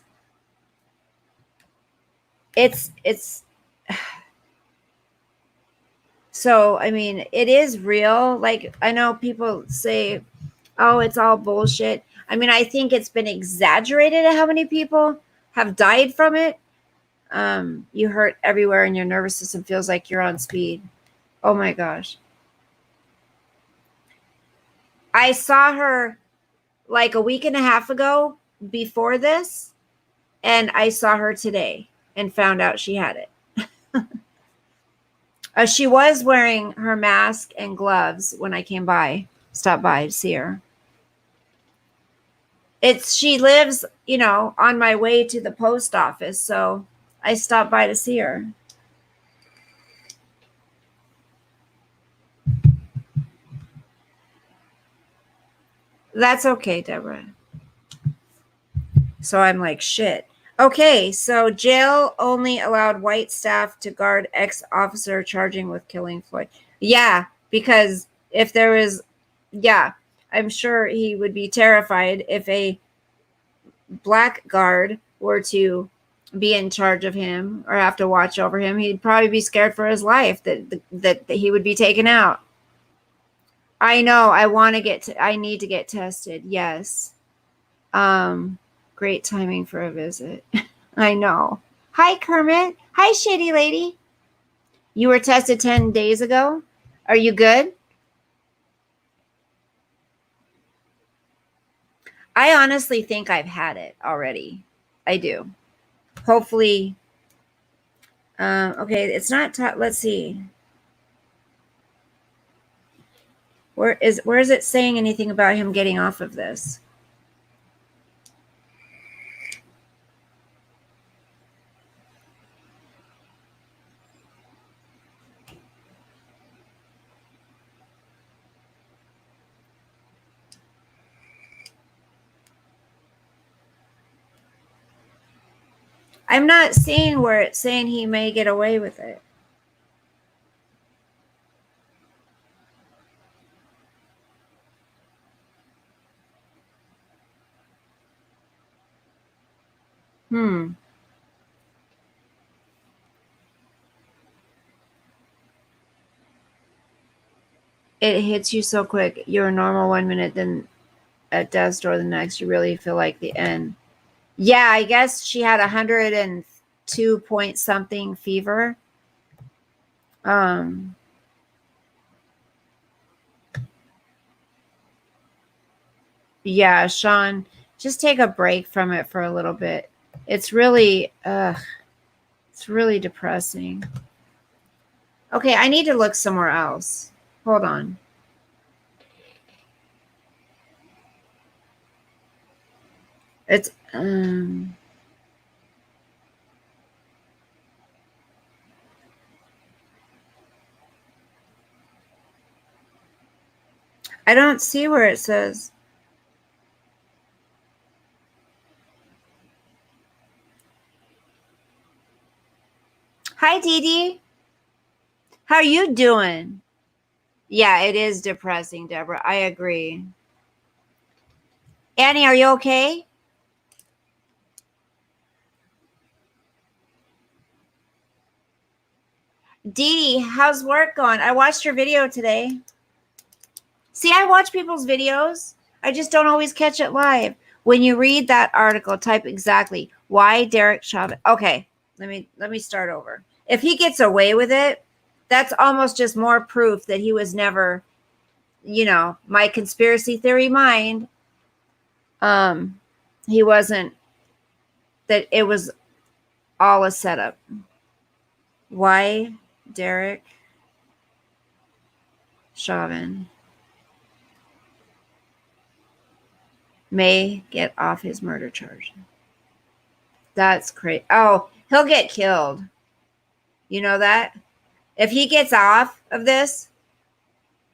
It's so, I mean, it is real. Like, I know people say, oh, it's all bullshit. I mean, I think it's been exaggerated at how many people have died from it. You hurt everywhere and your nervous system feels like you're on speed. Oh my gosh. I saw her like a week and a half ago before this, and I saw her today and found out she had it. She was wearing her mask and gloves when I stopped by to see her. She lives, on my way to the post office, so I stopped by to see her. That's okay, Deborah. So I'm like, shit. Okay, so jail only allowed white staff to guard ex-officer charging with killing Floyd. Yeah, because if there was, I'm sure he would be terrified if a black guard were to be in charge of him or have to watch over him. He'd probably be scared for his life that he would be taken out. I know. I need to get tested. Yes. Great timing for a visit. I know. Hi, Kermit. Hi, shitty lady. You were tested 10 days ago. Are you good? I honestly think I've had it already. I do. Hopefully. Okay, it's not. Let's see. Where is it saying anything about him getting off of this? I'm not seeing where it's saying he may get away with it. It hits you so quick. You're normal 1 minute, then at death's door the next. You really feel like the end. Yeah, I guess she had 102 point something fever. Yeah, Sean, just take a break from it for a little bit. It's really depressing. Okay, I need to look somewhere else. Hold on. It's I don't see where it says. Hi, Dee Dee. How are you doing? Yeah, it is depressing, Deborah. I agree. Annie, are you okay? Dee Dee, how's work going? I watched your video today. See, I watch people's videos. I just don't always catch it live. When you read that article, type exactly why Derek Chauvin. Okay, let me start over. If he gets away with it, that's almost just more proof that he was never, my conspiracy theory mind. He wasn't, that it was all a setup. Why Derek Chauvin may get off his murder charge. That's crazy. Oh, he'll get killed. You know that? If he gets off of this,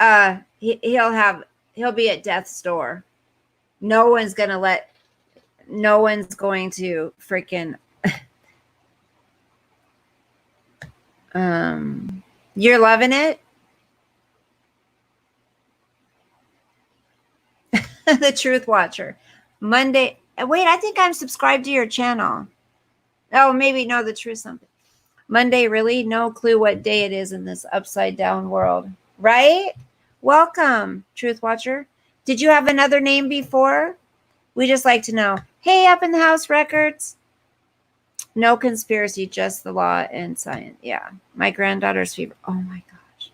he'll be at death's door. No one's going to freaking you're loving it? The Truth Watcher. Monday. Wait, I think I'm subscribed to your channel. Oh, maybe no, the truth something. Monday, really? No clue what day it is in this upside down world. Right? Welcome, Truth Watcher. Did you have another name before? We just like to know. Hey, Up in the House Records. No conspiracy, just the law and science. Yeah. My granddaughter's fever. Oh my gosh.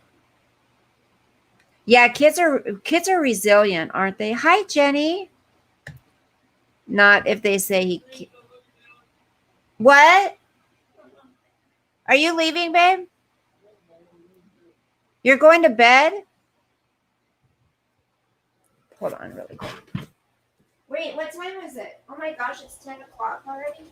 Yeah, kids are resilient, aren't they? Hi, Jenny. Not if they say he. What? Are you leaving, babe? You're going to bed? Hold on really quick. Wait, what time is it? Oh my gosh, it's 10 o'clock already?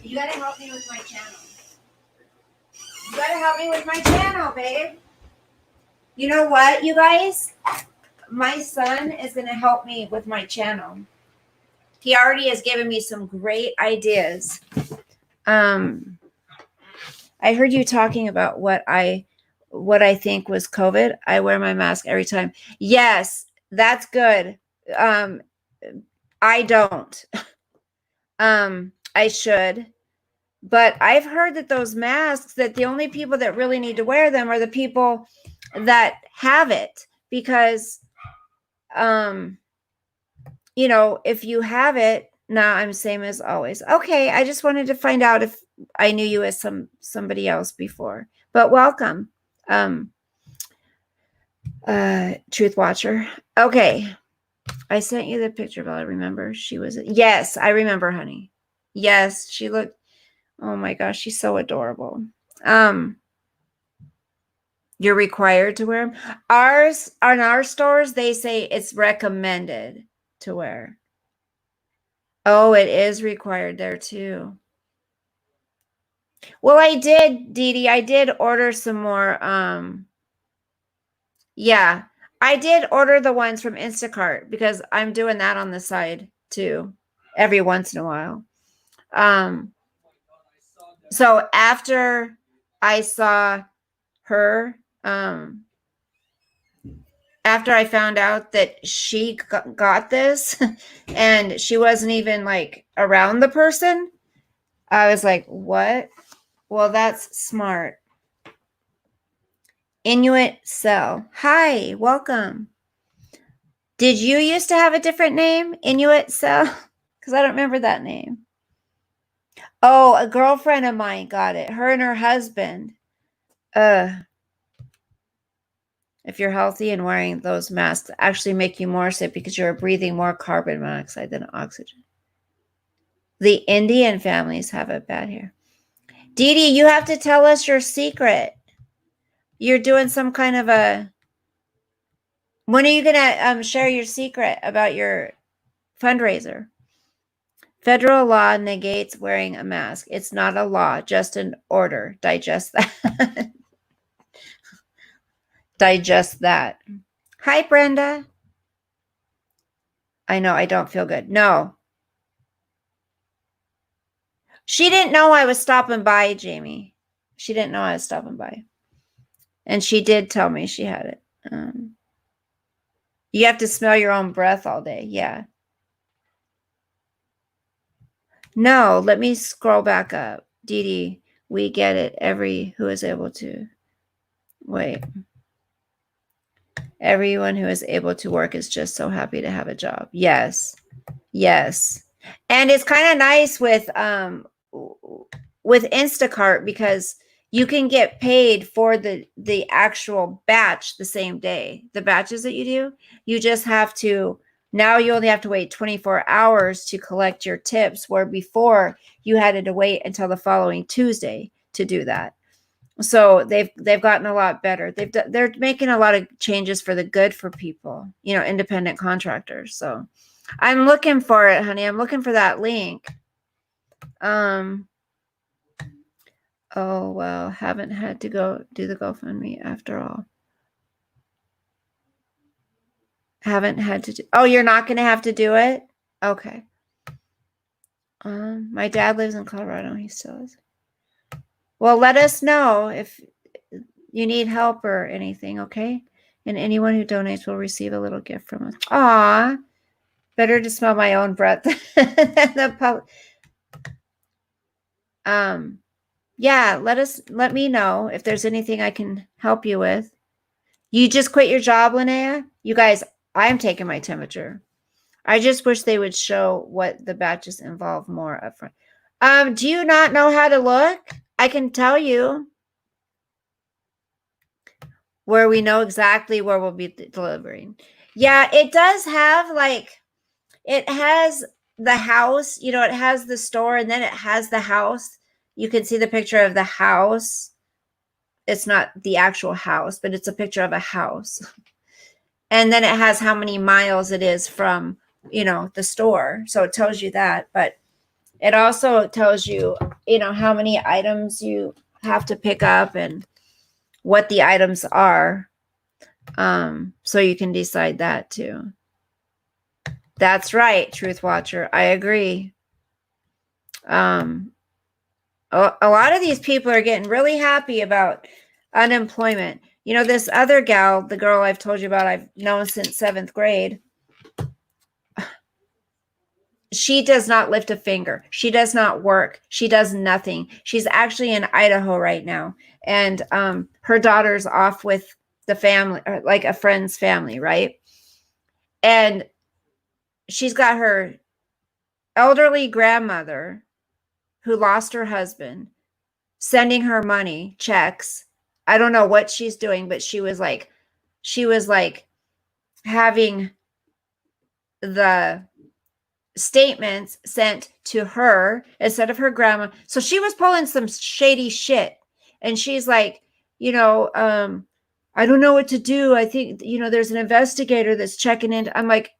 You gotta help me with my channel. You gotta help me with my channel, babe. You know what, you guys? My son is gonna help me with my channel. He already has given me some great ideas. I heard you talking about what I think was COVID. I wear my mask every time. Yes, that's good. I don't. I should. But I've heard that those masks, that the only people that really need to wear them are the people that have it, because if you have it, now I'm same as always. Okay, I just wanted to find out if I knew you as somebody else before. But welcome. Truth Watcher. Okay. I sent you the picture, Bella. Remember? She was yes, I remember, honey. Yes, she looked, oh my gosh, she's so adorable. You're required to wear them. Ours, on our stores, they say it's recommended to wear. Oh, it is required there too. Well, I did, Dee Dee. I did order some more. Yeah, I did order the ones from Instacart because I'm doing that on the side too, every once in a while. So after I saw her, after I found out that she got this and she wasn't even like around the person, I was like, what? Well, that's smart. Inuit Cell. Hi, welcome. Did you used to have a different name, Inuit Cell? Because I don't remember that name. Oh, a girlfriend of mine got it. Her and her husband. If you're healthy and wearing those masks actually make you more sick because you're breathing more carbon monoxide than oxygen. The Indian families have it bad here. Dee Dee, you have to tell us your secret. You're doing some kind of a... When are you going to share your secret about your fundraiser? Federal law negates wearing a mask. It's not a law, just an order. Digest that. Digest that. Hi, Brenda. I know, I don't feel good. No. She didn't know I was stopping by, Jamie. She didn't know I was stopping by. And she did tell me she had it. You have to smell your own breath all day. Yeah. No, let me scroll back up. Dee Dee, we get it. Who is able to. Wait. Everyone who is able to work is just so happy to have a job. Yes. Yes. And it's kind of nice with Instacart because you can get paid for the actual batch the same day. The batches that you do, you just have to, now you only have to wait 24 hours to collect your tips, where before you had to wait until the following Tuesday to do that. So they've gotten a lot better. They're making a lot of changes for the good for people, independent contractors. So I'm looking for it, honey. I'm looking for that link. Oh, well, haven't had to go do the GoFundMe after all. Haven't had to do. Oh, you're not going to have to do it? Okay. My dad lives in Colorado. He still is. Well, let us know if you need help or anything, okay? And anyone who donates will receive a little gift from us. Aw. Better to smell my own breath than the public. Yeah, let me know if there's anything I can help you with. You just quit your job, Linnea? You guys, I'm taking my temperature. I just wish they would show what the batches involve more upfront. Do you not know how to look? I can tell you where we know exactly where we'll be delivering. Yeah, it does have it has the house, it has the store and then it has the house. You can see the picture of the house. It's not the actual house, but it's a picture of a house. And then it has how many miles it is from, the store. So it tells you that, but it also tells you, how many items you have to pick up and what the items are. So you can decide that too. That's right, Truth Watcher. I agree. A lot of these people are getting really happy about unemployment. This other gal, the girl I've told you about, I've known since 7th grade. She does not lift a finger. She does not work. She does nothing. She's actually in Idaho right now. And her daughter's off with the family, like a friend's family, right? And she's got her elderly grandmother who lost her husband sending her money, checks. I don't know what she's doing, but she was like having the statements sent to her instead of her grandma. So she was pulling some shady shit. And she's like, I don't know what to do. I think, there's an investigator that's checking in. I'm like,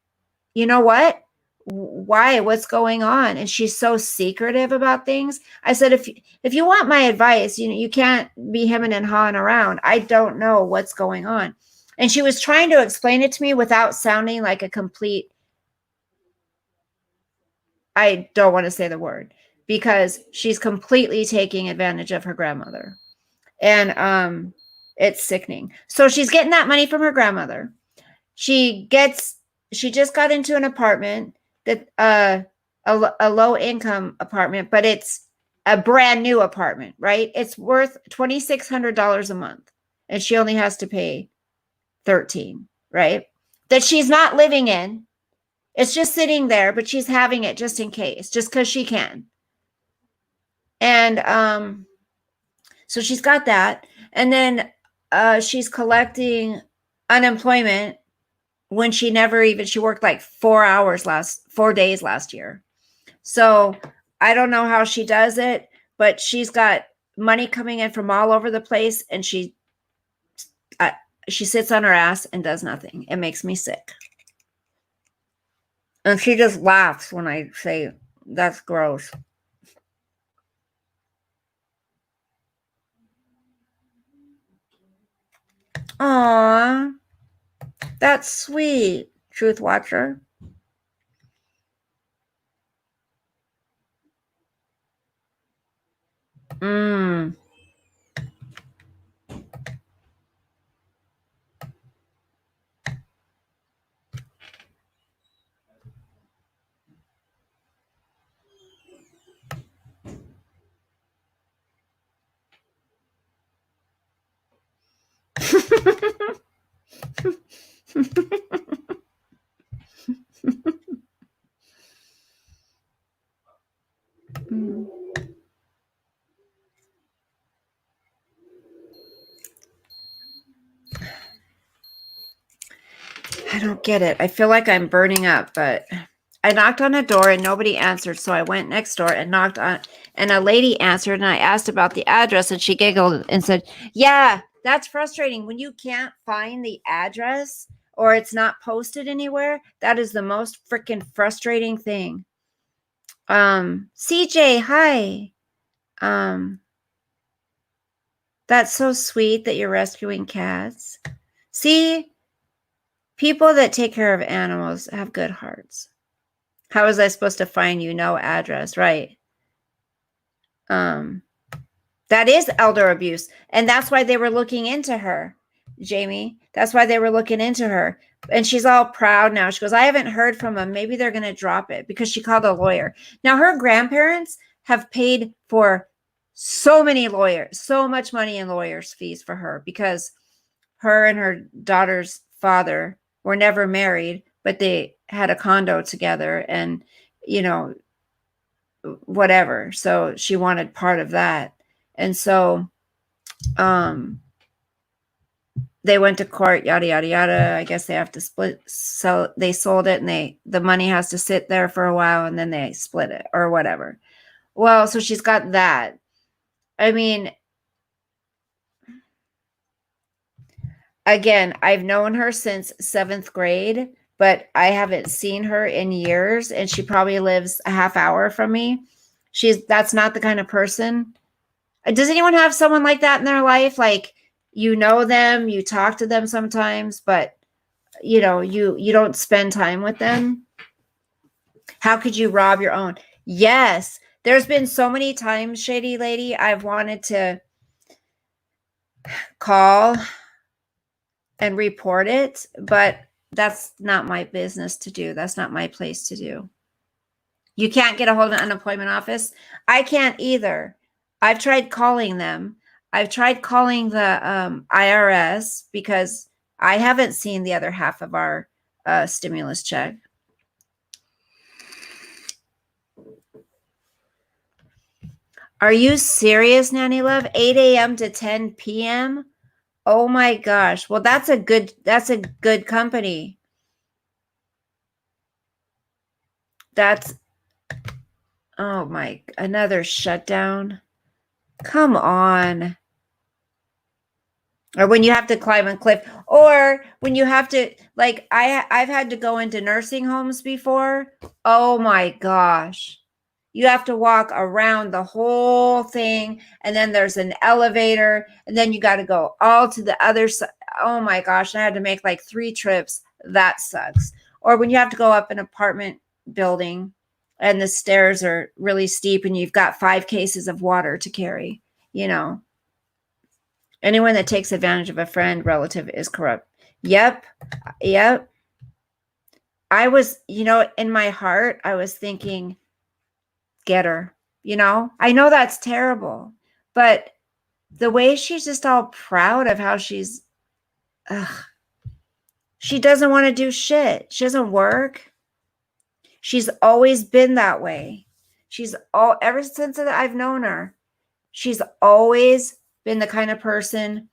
you know what? Why? What's going on? And she's so secretive about things. I said, if you want my advice, you can't be hemming and hawing around. I don't know what's going on. And she was trying to explain it to me without sounding like a complete, I don't want to say the word, because she's completely taking advantage of her grandmother. And It's sickening. So she's getting that money from her grandmother. She just got into an apartment that a low income apartment, but it's a brand new apartment, right? It's worth $2,600 a month, and she only has to pay 13, right? That she's not living in. It's just sitting there, but she's having it just in case, just because she can. And so she's got that, and then she's collecting unemployment when she worked like 4 days last year. So I don't know how she does it, but she's got money coming in from all over the place, and she sits on her ass and does nothing. It makes me sick. And she just laughs when I say that's gross. Aw, that's sweet, Truth Watcher. Mmm. I don't get it. I feel like I'm burning up, but I knocked on a door and nobody answered. So I went next door and knocked on, and a lady answered, and I asked about the address, and she giggled and said, yeah, that's frustrating when you can't find the address or it's not posted anywhere. That is the most freaking frustrating thing. CJ, hi. That's so sweet that you're rescuing cats. See, people that take care of animals have good hearts. How was I supposed to find you? No address, right? That is elder abuse, and that's why they were looking into her, Jamie. That's why they were looking into her. And she's all proud now. She goes, I haven't heard from them. Maybe they're going to drop it, because she called a lawyer. Now, her grandparents have paid for so much money in lawyers' fees for her, because her and her daughter's father were never married, but they had a condo together, and, whatever. So she wanted part of that. And so they went to court, yada, yada, yada. I guess they have to split. So they sold it, and the money has to sit there for a while, and then they split it or whatever. Well, so she's got that. I mean, again, I've known her since 7th grade, but I haven't seen her in years, and she probably lives a half hour from me. That's not the kind of person. Does anyone have someone like that in their life? Like, you know them, you talk to them sometimes, but you don't spend time with them. How could you rob your own? Yes, there's been so many times, Shady Lady, I've wanted to call and report it, but that's not my business to do. That's not my place to do. You can't get a hold of an unemployment office. I can't either. I've tried calling them. I've tried calling the IRS, because I haven't seen the other half of our stimulus check. Are you serious, Nanny Love? 8 a.m. to 10 p.m.? Oh my gosh. Well, that's a good company. Oh my, another shutdown. Come on. Or when you have to climb a cliff, or when you have to, like, I've had to go into nursing homes before. Oh my gosh. You have to walk around the whole thing, and then there's an elevator, and then you got to go all to the other side. Oh my gosh, I had to make like 3 trips. That sucks. Or when you have to go up an apartment building, and the stairs are really steep, and you've got 5 cases of water to carry, Anyone that takes advantage of a friend, relative is corrupt. Yep. Yep. I was, in my heart, I was thinking, get her. I know that's terrible, but the way she's just all proud of how she doesn't want to do shit. She doesn't work. She's always been that way. Ever since I've known her, she's always been the kind of person.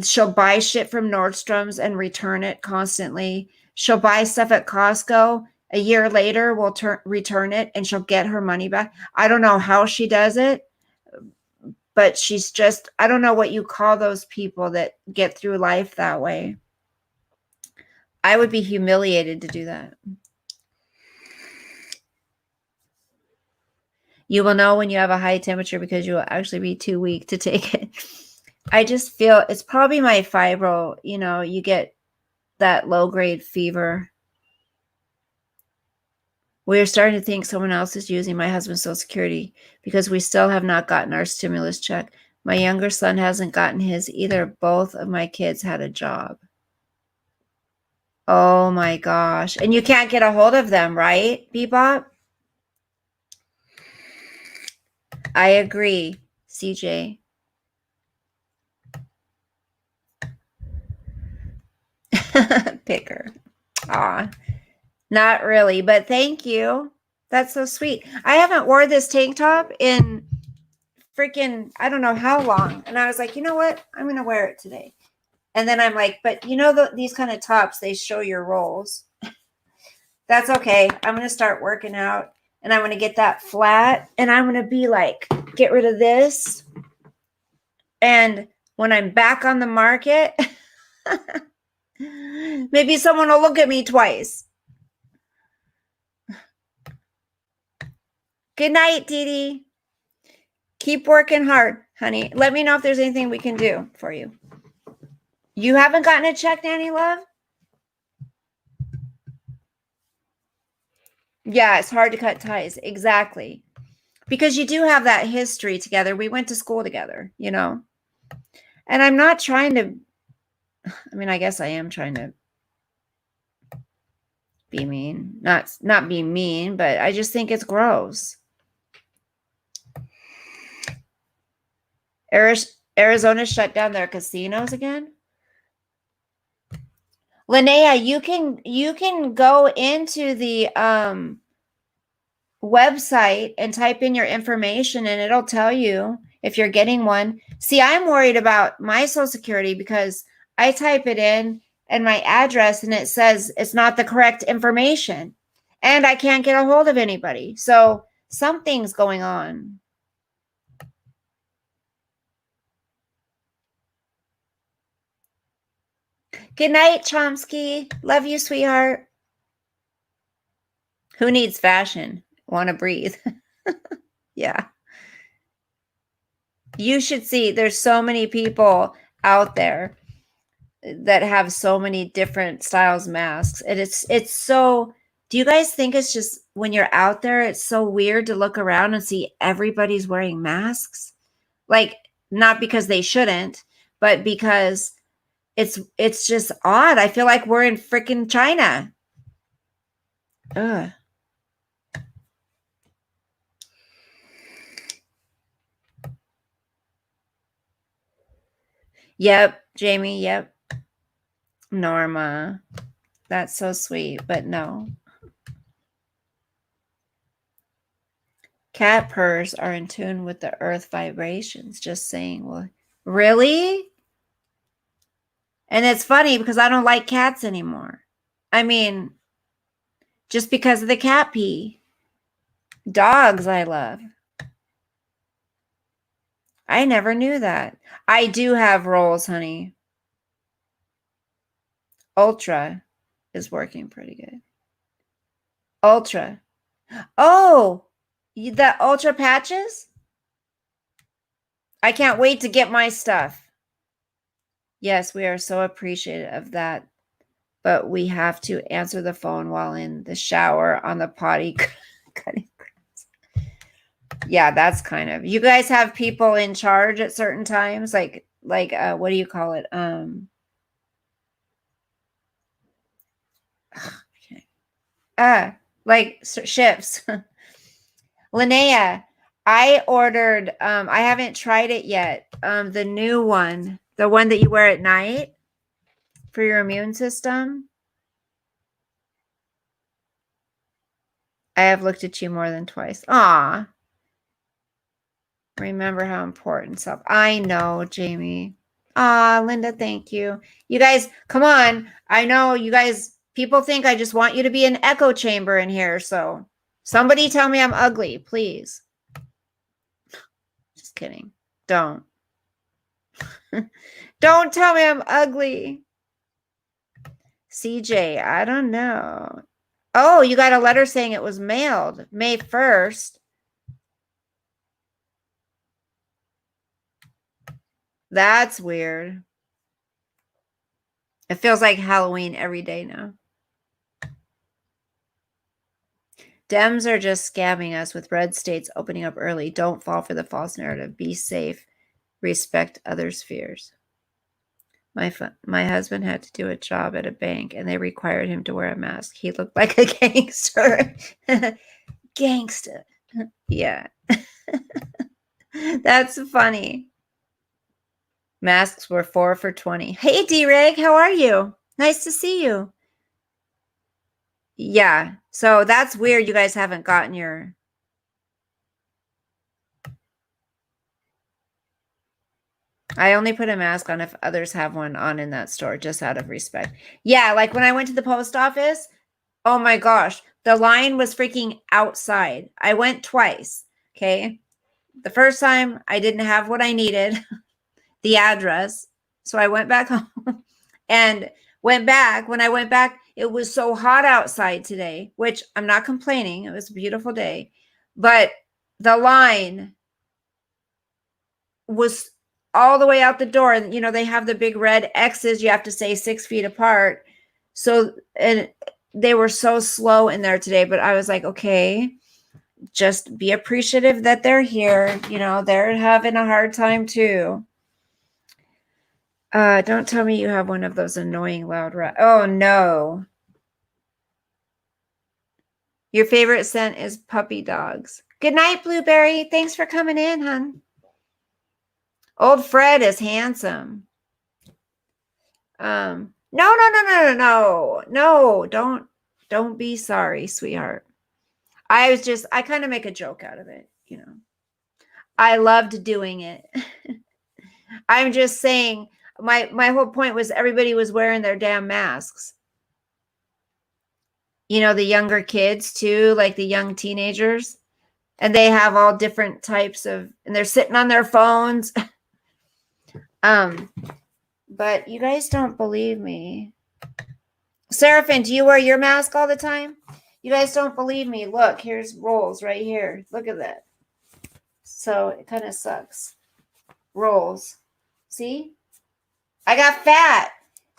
She'll buy shit from Nordstrom's and return it constantly. She'll buy stuff at Costco. A year later, we'll return it and she'll get her money back. I don't know how she does it, but she's just, I don't know what you call those people that get through life that way. I would be humiliated to do that. You will know when you have a high temperature because you will actually be too weak to take it. I just feel it's probably my fibro. You get that low-grade fever. We are starting to think someone else is using my husband's Social Security because we still have not gotten our stimulus check. My younger son hasn't gotten his either. Both of my kids had a job. Oh my gosh. And you can't get a hold of them, right, Bebop? I agree, CJ. Picker. Aw. Not really, but thank you. That's so sweet. I haven't worn this tank top in freaking, I don't know how long. And I was like, you know what? I'm going to wear it today. And then I'm like, but these kind of tops, they show your rolls. That's okay. I'm going to start working out and I'm going to get that flat and I'm going to be like, get rid of this. And when I'm back on the market, maybe someone will look at me twice. Good night, Dee Dee. Keep working hard, honey. Let me know if there's anything we can do for you. You haven't gotten a check, Nanny Love? Yeah, it's hard to cut ties. Exactly. Because you do have that history together. We went to school together, And I'm not trying to, I guess I am trying to be mean. Not be mean, but I just think it's gross. Arizona shut down their casinos again. Linnea, you can go into the website and type in your information and it'll tell you if you're getting one. See, I'm worried about my Social Security because I type it in and my address and it says it's not the correct information and I can't get a hold of anybody. So something's going on. Good night, Chomsky. Love you, sweetheart. Who needs fashion? Want to breathe. Yeah. You should see there's so many people out there that have so many different styles masks. And it's so, do you guys think it's just when you're out there, it's so weird to look around and see everybody's wearing masks? Like, not because they shouldn't, but because it's just odd. I feel like we're in freaking China. Ugh. Yep, Jamie, yep. Norma. That's so sweet, but no. Cat purrs are in tune with the earth vibrations. Just saying. Well, really? And it's funny because I don't like cats anymore. Just because of the cat pee. Dogs I love. I never knew that. I do have rolls, honey. Ultra is working pretty good. Ultra. Oh, the Ultra patches? I can't wait to get my stuff. Yes, we are so appreciative of that. But we have to answer the phone while in the shower on the potty cutting grass. Yeah, that's kind of. You guys have people in charge at certain times, like what do you call it? Okay. Like shifts. Linnea, I ordered. I haven't tried it yet. The new one, the one that you wear at night for your immune system. I have looked at you more than twice. Aw. Remember how important self. I know, Jamie. Aw, Linda, thank you. You guys, come on. I know you guys, people think I just want you to be an echo chamber in here. So somebody tell me I'm ugly, please. Just kidding. Don't. Don't tell me I'm ugly. CJ, I don't know. Oh, you got a letter saying it was mailed May 1st. That's weird. It feels like Halloween every day now. Dems are just scamming us with red states opening up early. Don't fall for the false narrative. Be safe. Respect others' fears. My husband had to do a job at a bank, and they required him to wear a mask. He looked like a gangster. Gangster. Yeah. That's funny. Masks were 4 for $20. Hey, D-Reg, how are you? Nice to see you. Yeah. So that's weird. You guys haven't gotten your... I only put a mask on if others have one on in that store, just out of respect. Yeah, like when I went to the post office, oh my gosh, the line was freaking outside. I went twice, okay? The first time, I didn't have what I needed, the address. So I went back home and went back. When I went back, it was so hot outside today, which I'm not complaining. It was a beautiful day. But the line was all the way out the door. You know, they have the big red X's. You have to stay 6 feet apart. So, and they were so slow in there today, but I was like, okay, just be appreciative that they're here. You know, they're having a hard time too. Don't tell me you have one of those annoying loud oh no. Your favorite scent is puppy dogs. Good night, Blueberry. Thanks for coming in, hon. Old Fred is handsome. No, don't be sorry, sweetheart. I kind of make a joke out of it, you know. I loved doing it. I'm just saying my whole point was everybody was wearing their damn masks. You know, the younger kids too, like the young teenagers, and they have all different types of, and they're sitting on their phones. But you guys don't believe me. Seraphin, do you wear your mask all the time? You guys don't believe me. Look, here's rolls right here. Look at that. So it kind of sucks. Rolls. See? I got fat.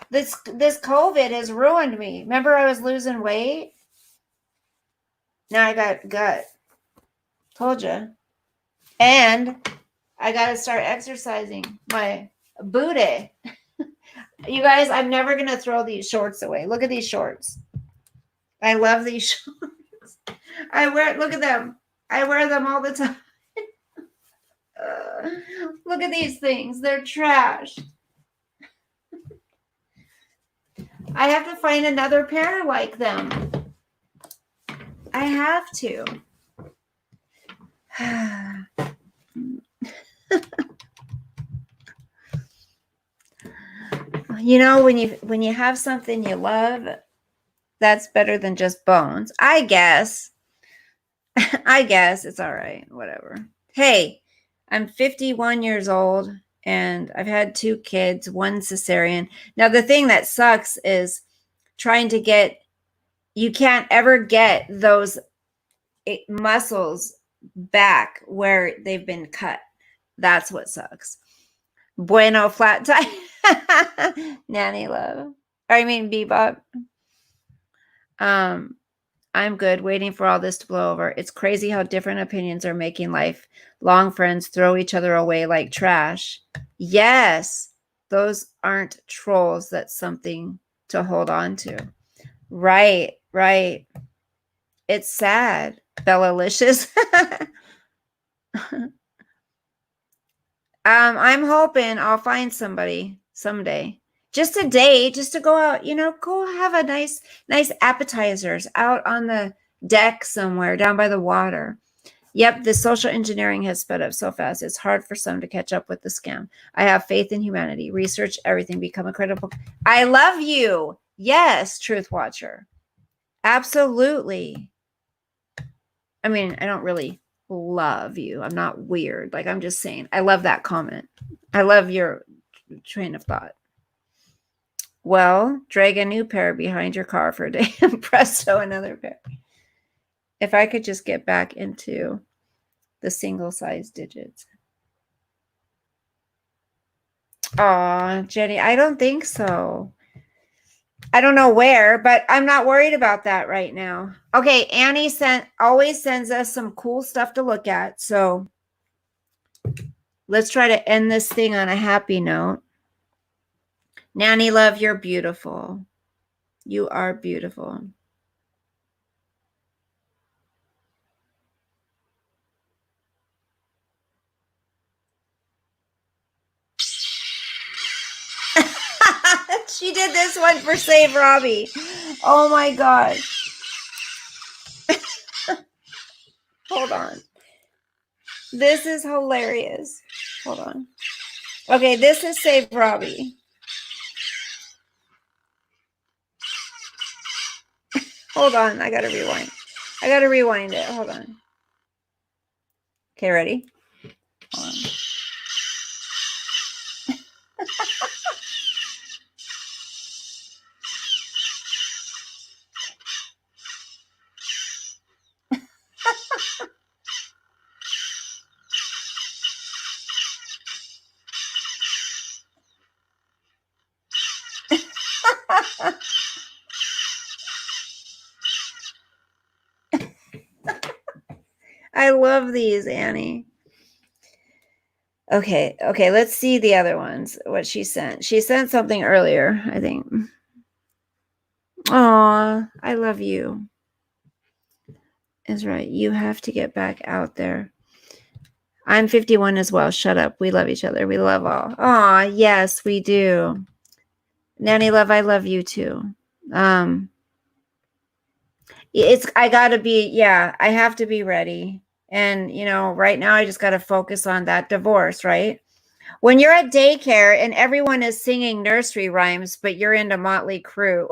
This COVID has ruined me. Remember I was losing weight? Now I got gut. Told you. And I got to start exercising my booty. You guys, I'm never going to throw these shorts away. Look at these shorts. I love these shorts. Look at them. I wear them all the time. Look at these things. They're trash. I have to find another pair like them. I have to. You know, when you have something you love, that's better than just bones. I guess. I guess it's all right. Whatever. Hey, I'm 51 years old and I've had 2 kids, 1 cesarean. Now, the thing that sucks is trying to get, you can't ever get those muscles back where they've been cut. That's what sucks. Bueno, flat tire. Nanny love. I mean, Bebop. I'm I'm good, waiting for all this to blow over. It's crazy how different opinions are making life. Long friends throw each other away like trash. Yes, those aren't trolls. That's something to hold on to. Right, right. It's sad. Bella-licious. I'm hoping I'll find somebody someday. Just a day, just to go out, go have a nice appetizers out on the deck somewhere down by the water. Yep, the social engineering has sped up so fast. It's hard for some to catch up with the scam. I have faith in humanity. Research everything, become a credible. I love you. Yes, Truth Watcher. Absolutely. I mean, I don't really love you. I'm not weird. Like, I'm just saying, I love that comment. I love your train of thought. Well, drag a new pair behind your car for a day and presto, another pair. If I could just get back into the single size digits. Aw, Jenny, I don't think so. I don't know where, but I'm not worried about that right now. Okay, Annie always sends us some cool stuff to look at. So let's try to end this thing on a happy note. Nanny love, you're beautiful. You are beautiful. She did this one for Save Robbie. Oh my God. Hold on. This is hilarious. Hold on. Okay, this is Save Robbie. Hold on. I got to rewind. I got to rewind it. Hold on. Okay, ready? Hold on. I love these, Annie. Okay, let's see the other ones. What she sent. She sent something earlier, I think. Aw, I love you. Is right. You have to get back out there. I'm 51 as well. Shut up. We love each other. We love all. Aw, yes, we do. Nanny love, I love you too. I gotta be, I have to be ready. And, right now I just got to focus on that divorce, right? When you're at daycare and everyone is singing nursery rhymes, but you're into Motley Crue.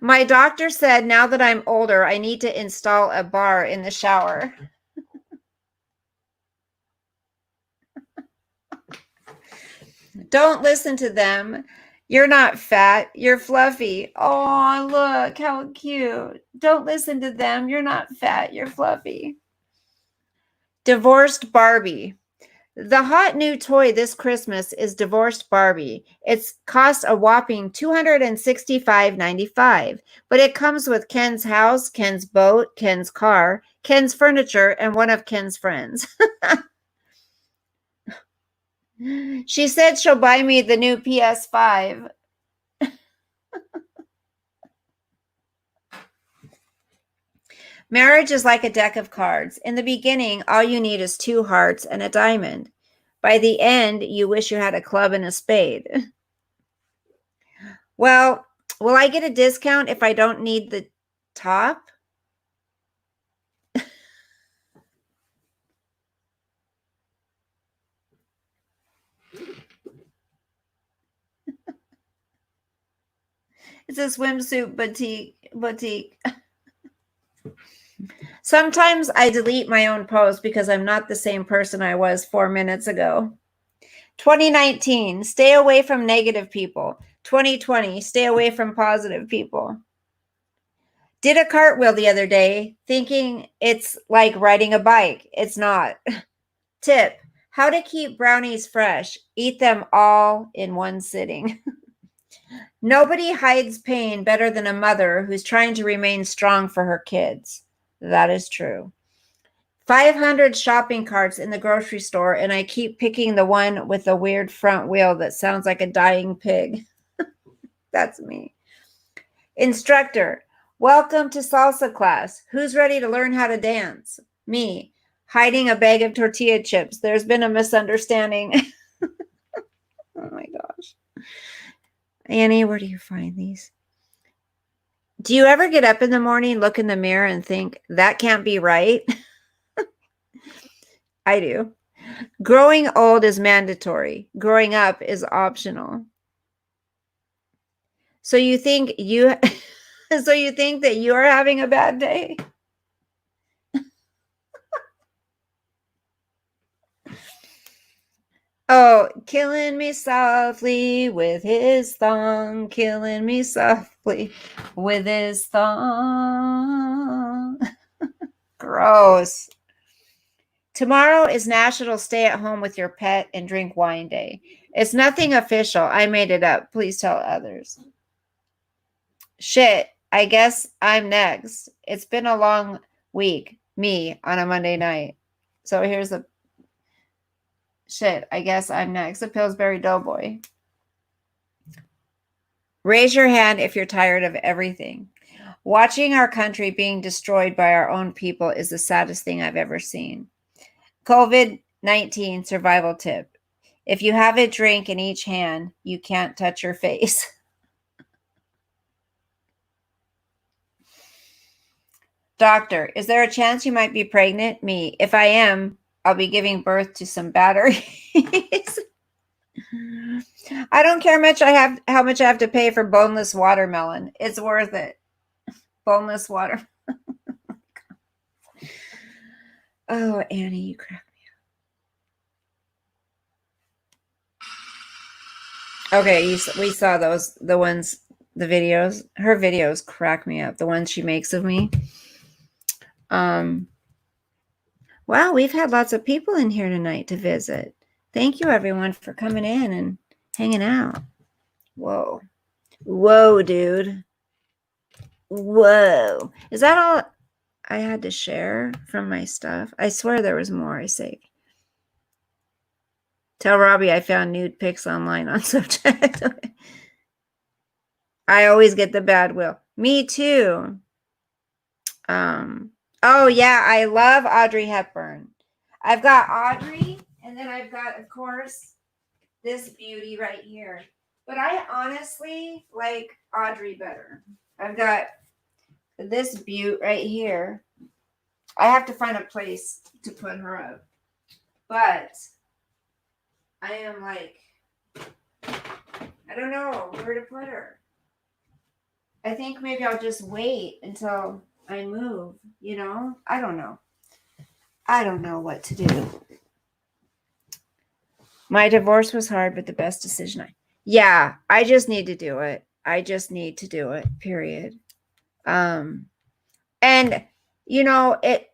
My doctor said now that I'm older, I need to install a bar in the shower. Don't listen to them. You're not fat. You're fluffy. Oh, look how cute. Don't listen to them. You're not fat. You're fluffy. Divorced Barbie. The hot new toy this Christmas is Divorced Barbie. It's cost a whopping $265.95, but it comes with Ken's house, Ken's boat, Ken's car, Ken's furniture, and one of Ken's friends. She said she'll buy me the new PS5. Marriage is like a deck of cards. In the beginning, all you need is 2 hearts and a diamond. By the end, you wish you had a club and a spade. Well, will I get a discount if I don't need the top? It's a swimsuit boutique. Sometimes I delete my own post because I'm not the same person I was 4 minutes ago. 2019, stay away from negative people. 2020, stay away from positive people. Did a cartwheel the other day, thinking it's like riding a bike. It's not. Tip, how to keep brownies fresh. Eat them all in one sitting. Nobody hides pain better than a mother who's trying to remain strong for her kids. That is true. 500 shopping carts in the grocery store, and I keep picking the one with the weird front wheel that sounds like a dying pig. That's me. Instructor, welcome to salsa class. Who's ready to learn how to dance? Me, hiding a bag of tortilla chips. There's been a misunderstanding. Oh my gosh. Annie, where do you find these? Do you ever get up in the morning, look in the mirror, and think, that can't be right? I do. Growing old is mandatory. Growing up is optional. So you think so you think that you're having a bad day? Oh, killing me softly with his thong, killing me softly with his thong. Gross. Tomorrow is National Stay at Home with Your Pet and Drink Wine Day. It's nothing official. I made it up. Please tell others. Shit, I guess I'm next. It's been a long week. Me on a Monday night. So here's the shit, I guess I'm next. A Pillsbury Doughboy. Raise your hand if you're tired of everything. Watching our country being destroyed by our own people is the saddest thing I've ever seen. COVID-19 survival tip. If you have a drink in each hand, you can't touch your face. Doctor, is there a chance you might be pregnant? Me. If I am, I'll be giving birth to some batteries. I don't care how much I have to pay for boneless watermelon. It's worth it. Boneless water. Oh, Annie, you crack me up. Okay, we saw the videos. Her videos crack me up. The ones she makes of me. Wow, we've had lots of people in here tonight to visit. Thank you, everyone, for coming in and hanging out. Whoa. Whoa, dude. Whoa. Is that all I had to share from my stuff? I swear there was more, I say. Tell Robbie I found nude pics online on subject. Okay. I always get the bad will. Me too. Oh yeah, I love Audrey Hepburn. I've got Audrey, and then I've got, of course, this beauty right here. But I honestly like Audrey better. I've got this beaut right here. I have to find a place to put her up. But I am like, I don't know where to put her. I think maybe I'll just wait until I move, you know? I don't know. I don't know what to do. My divorce was hard, but the best decision yeah, I just need to do it. I just need to do it, period. And you know, it